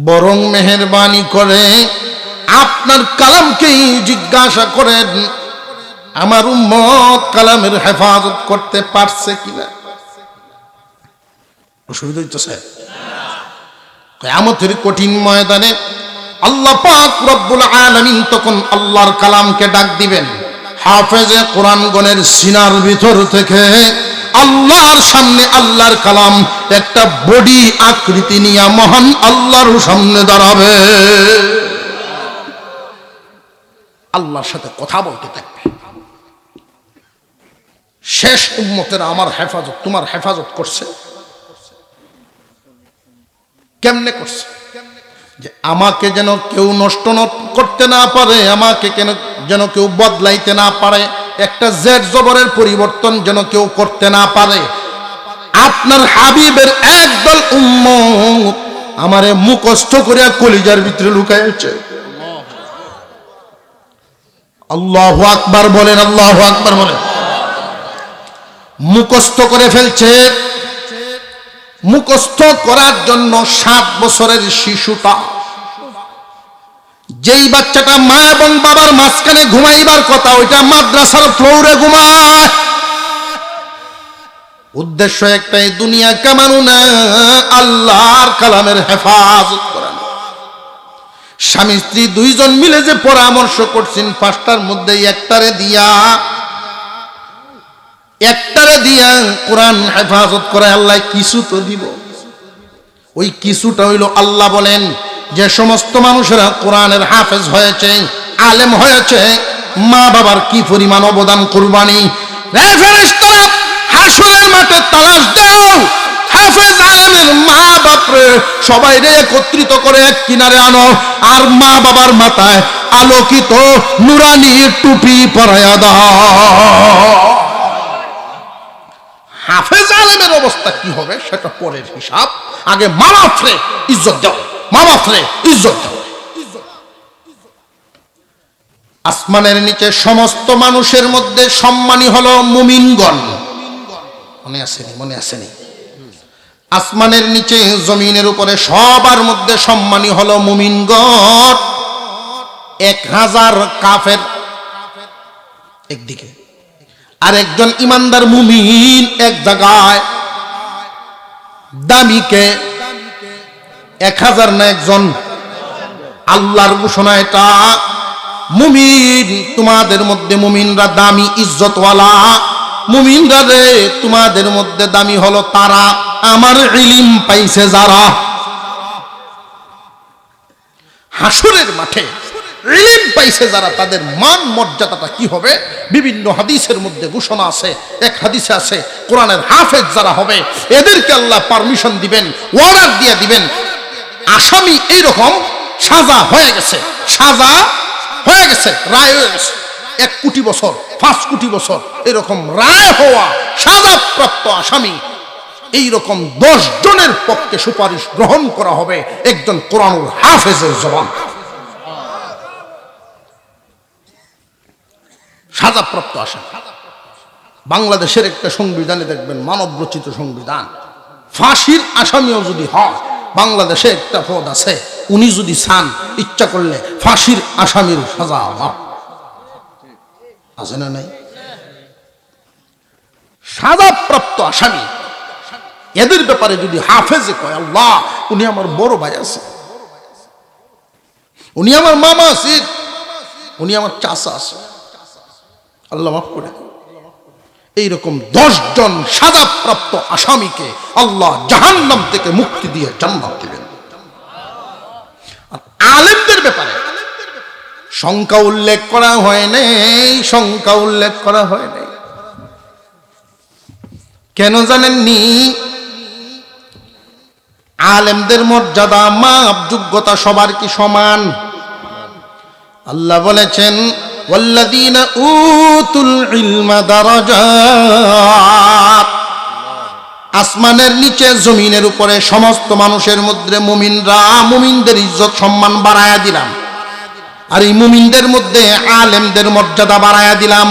বরং মেহেরবানি করে আপনার কালামকেই জিজ্ঞাসা করেন, আমার উম্মত কালামের হেফাজত করতে পারছে কিনা। অসুবিধা হচ্ছে? কিয়ামতের কঠিন ময়দানে আল্লাহ পাক রব্বুল আলামিন তখন আল্লাহর কালামকে ডাক দিবেন। হাফেজে কোরআনগণের সিনার ভিতর থেকে আল্লাহর সামনে আল্লাহর কালাম একটা বডি আকৃতি নিয়ে মহান আল্লাহর সামনে দাঁড়াবে, আল্লাহর সাথে কথা বলতে থাকবে। শেষ উম্মতের আমার হেফাজত, তোমার হেফাজত করছে। কেমনে করছে? যে আমাকে যেন কেউ নষ্ট করতে না পারে, আমাকে যেন কেউ বদলাইতে না পারে, একটা জেড জবরের পরিবর্তন যেন কেউ করতে না পারে। আপনার হাবিবের একদল উম্মত আমারে মুখস্থ করে কলিজার ভিতরে লুকাইছে। আল্লাহু আকবার বলেন, আল্লাহু আকবার বলেন। মুখস্থ করে ফেলছে। মুখস্থ করার জন্য 7 বছরের শিশুটা, যেই বাচ্চাটা মা এবং বাবার মাঝখানে ঘুমাইবার কথা, ওইটা মাদ্রাসার ফ্লোরে ঘুমায়। উদ্দেশ্য একটাই, দুনিয়া কামানো না, আল্লাহর কালামের হেফাজত করানো। স্বামী স্ত্রী দুইজন মিলে যে পরামর্শ করছেন, 5টার মধ্যে একটারে দিয়া কোরআন হেফাজত করে আল্লাহ কিছু তো দিব। ওই কিছুটা হইল, আল্লাহ বলেন যে সমস্ত মানুষেরা কোরআনের হাফেজ হয়েছে, আলেম হয়েছে, মা বাবার কি পরিমাণ অবদান কুরবানি। রে ফেরেশতারা, হাসরের মাঠে তালাশ দাও, সবাই রে একত্রিত করে এক কিনারে আনো, আর মা বাবার মাথায় আলোকিত নুরানি টুপি পরায়া দাও। হাফেজ আলেমের অবস্থা কি হবে সেটা পরের হিসাব, আগে মা বাপরে ইজ্জত দাও, মা বাপরে ইজ্জত দাও। আসমানের নিচে সমস্ত মানুষের মধ্যে সম্মানী হলো মুমিনগণ। মনে আসেনি? মনে আসেনি? আসমানের নিচে জমিনের উপরে সবার মধ্যে সম্মানী হলো মুমিনগণ। 1000 কাফের একদিকে, আর একজন ইমানদার মুমিন এক জায়গায়। দামিকে 1000 না একজন? আল্লাহর ঘোষণা এটা। মুমিন, তোমাদের মধ্যে মুমিনরা দামি, ইজ্জতওয়ালা। মুমিনরা রে, তোমাদের মধ্যে দামি হলো তারা আমার ইলম পাইছে যারা। হাসরের মাঠে ইলম পাইছে যারা, তাদের মান মর্যাদাটা কি হবে? বিভিন্ন হাদিসের মধ্যে ঘোষণা আছে। এক হাদিসে আছে, কোরআনের হাফেজ যারা হবে এদেরকে আল্লাহ পারমিশন দিবেন, অর্ডার দিয়ে দিবেন। আসামি এইরকম সাজা হয়ে গেছে, সাজা হয়ে গেছে, রায় হয়ে গেছে, 1 কোটি বছর, 5 কোটি বছর, এরকম রায় হওয়া সাজাপ্রাপ্ত আসামি এইরকম 10 জনের পক্ষে সুপারিশ গ্রহণ করা হবে একজন কোরআনুল হাফেজের জবান। সাজাপ্রাপ্ত আসামি। বাংলাদেশের একটা সংবিধানে দেখবেন, মানব রচিত সংবিধান, ফাঁসির আসামিও যদি হয়, বাংলাদেশে একটা পদ আছে, উনি যদি চান ইচ্ছা করলে ফাঁসির আসামির সাজা আছে না নাই? সাজাপ্রাপ্ত আসামি এদের ব্যাপারে যদি হাফেজে কয়, আল্লাহ উনি আমার বড় ভাই আছে, উনি আমার মামা আছে, উনি আমার চাচা আছে, আল্লাহ মাফ করে, এইরকম 10 জন সাজাপ্রাপ্ত আসামিকে আল্লাহ জাহান্নাম থেকে মুক্তি দিয়ে জান্নাত দিবেন। আর আলেমদের ব্যাপারে সংখ্যা উল্লেখ করা হয় নাই, সংখ্যা উল্লেখ করা হয় নাই। কেন জানেননি? আলেমদের মর্যাদা, মাপ, যোগ্যতা সবার কি সমান? আল্লাহ বলেছেন, ওয়াল্লাযীনা উতুল ইলমা দারাজাত। আসমানের নিচে জমিনের উপরে সমস্ত মানুষের মধ্যে মুমিনরা, মুমিনদের ইজ্জত সম্মান বাড়ায়া দিলাম। আর এই মুমিনদের মধ্যে আলেমদের মর্যাদা বাড়ায়া দিলাম।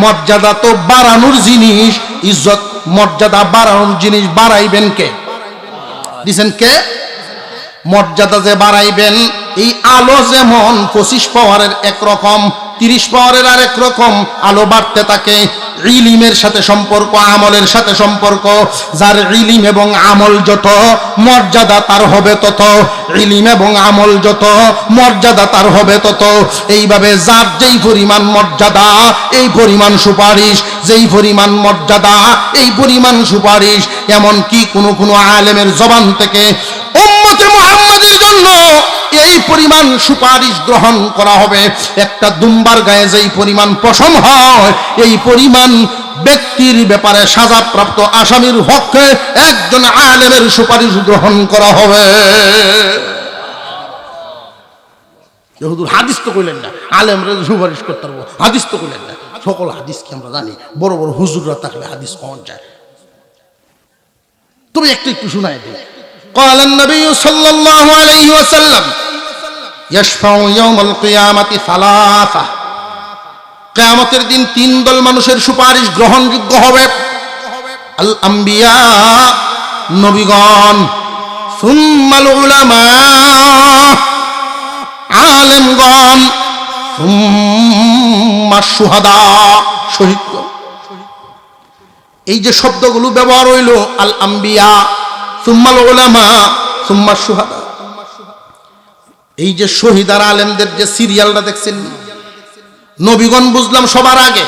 মর্যাদা তো বাড়ানোর জিনিস, ইজ্জত মর্যাদা বাড়ানোর জিনিস। বাড়াইবেন কে? দিছেন কে? মর্যাদা যে বাড়াইবেন, এই আলো যেমন 25 পাওয়ারের একরকম, 30 পাওয়ারের আরেক রকম আলো বাড়তে থাকে। ইলিমের সাথে সম্পর্ক, আমলের সাথে সম্পর্ক। যার ইলিম এবং আমল যত, মর্যাদা তার হবে তত। ইলিম এবং আমল যত, মর্যাদা তার হবে তত। এইভাবে যার যেই পরিমাণ মর্যাদা, এই পরিমাণ সুপারিশ, যেই পরিমাণ মর্যাদা, এই পরিমাণ সুপারিশ। এমনকি কোনো আলেমের জবান থেকে উম্মতে মুহাম্মাদের জন্য এই পরিমাণ সুপারিশ গ্রহণ করা হবে। একটা দুম্বার গায়ে যেই পরিমাণ পশম হয়, এই পরিমাণ ব্যক্তির ব্যাপারে সাজাপ্রাপ্ত আসামির হকে একজন আলেমের সুপারিশ গ্রহণ করা হবে। হুজুর হাদিস তো কইলেন না, আলেমরা সুপারিশ করতে পারবো, হাদিস তো কইলেন না। সকল হাদিস কি আমরা জানি? বড় বড় হুজুররা থাকলে হাদিস পাওয়া যায়। তুমি একটু শোনায় দিই। قال النبي صلى الله عليه وسلم يشفع يوم القيامة ثلاثة। কিয়ামতের দিন 3 দল মানুষের সুপারিশ গ্রহণযোগ্য হবে। আল আম্বিয়া, নবীগণ, সুম্মাল উলামা, আলেমগণ, সুম্মা শুহাদা, শহীদগণ। এই যে শব্দগুলো ব্যবহার হইল, আল আম্বিয়া, সুম্মাল উলামা, সুম্মা শুহাদা, এই যে শহীদ আর আলেমদের যে সিরিয়ালটা দেখছেন, নবীগণ বুঝলাম সবার আগে,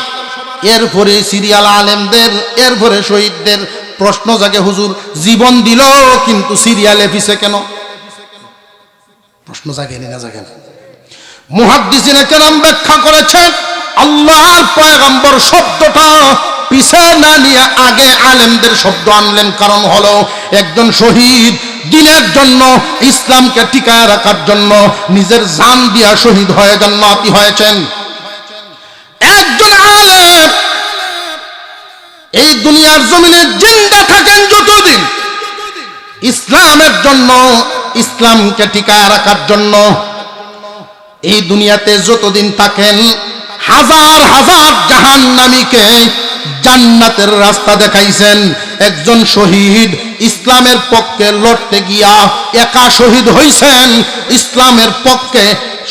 এরপরে সিরিয়াল আলেমদের, এরপরে শহীদদের। প্রশ্ন জাগে, হুজুর জীবন দিল কিন্তু সিরিয়ালে পিছে কেন? প্রশ্ন জাগেনি না জাগেন? মুহাদ্দিসিনে কেরাম ব্যাখ্যা করেছেন, আল্লাহর পয়গম্বর শব্দটা পিছে না নিয়ে আগে আলেমদের শব্দ আনলেন। কারণ হলো একজন শহীদ দিনের জন্য, ইসলামকে টিকায় রাখার জন্য নিজের জান দিয়া শহীদ হয়ে জান্নাতি হয়েছেন। একজন আলেম এই দুনিয়ার জমিনে জিন্দা থাকেন যতদিন, ইসলামের জন্য, ইসলামকে টিকায় রাখার জন্য, এই দুনিয়াতে যতদিন থাকেন হাজার হাজার জাহান্নামীকে জান্নাতের রাস্তা দেখাইছেন। একজন শহীদ ইসলামের পক্ষে লড়তে গিয়া একা শহীদ হইছেন, ইসলামের পক্ষে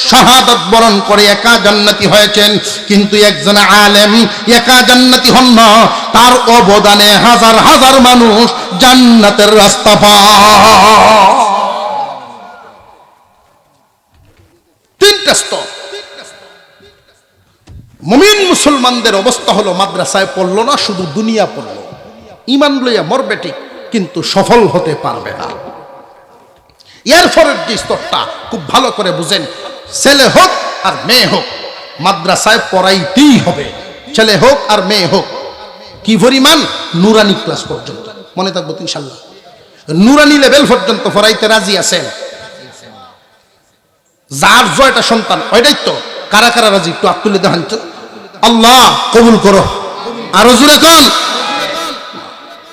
শাহাদাত বরণ করে একা জান্নাতি হয়েছেন। কিন্তু একজন আলেম একা জান্নাতি হন না, তার অবদানে হাজার হাজার মানুষ জান্নাতের রাস্তা পায়। তিনটা স্তর। মুমিন মুসলমানদের অবস্থা হলো মাদ্রাসায় পড়লো না, শুধু দুনিয়া পড়লো, ঈমান লইয়া মরবে ঠিক, কিন্তু সফল হতে পারবে না। এরপরের যে স্তরটা খুব ভালো করে বুঝেন, ছেলে হোক আর মেয়ে হোক মাদ্রাসায় পড়াইতেই হবে, ছেলে হোক আর মেয়ে হোক। কি পরিমাণ? নুরানি ক্লাস পর্যন্ত, মনে থাকবো ইনশাআল্লাহ, নুরানি লেভেল পর্যন্ত পড়াইতে রাজি আছেন। যার জয়টা সন্তান ওইটাই তো, কারা কারা রাজি একটু হাত তুলে দেখান তো। আল্লাহ কবুল করো, আরো জোরে কন।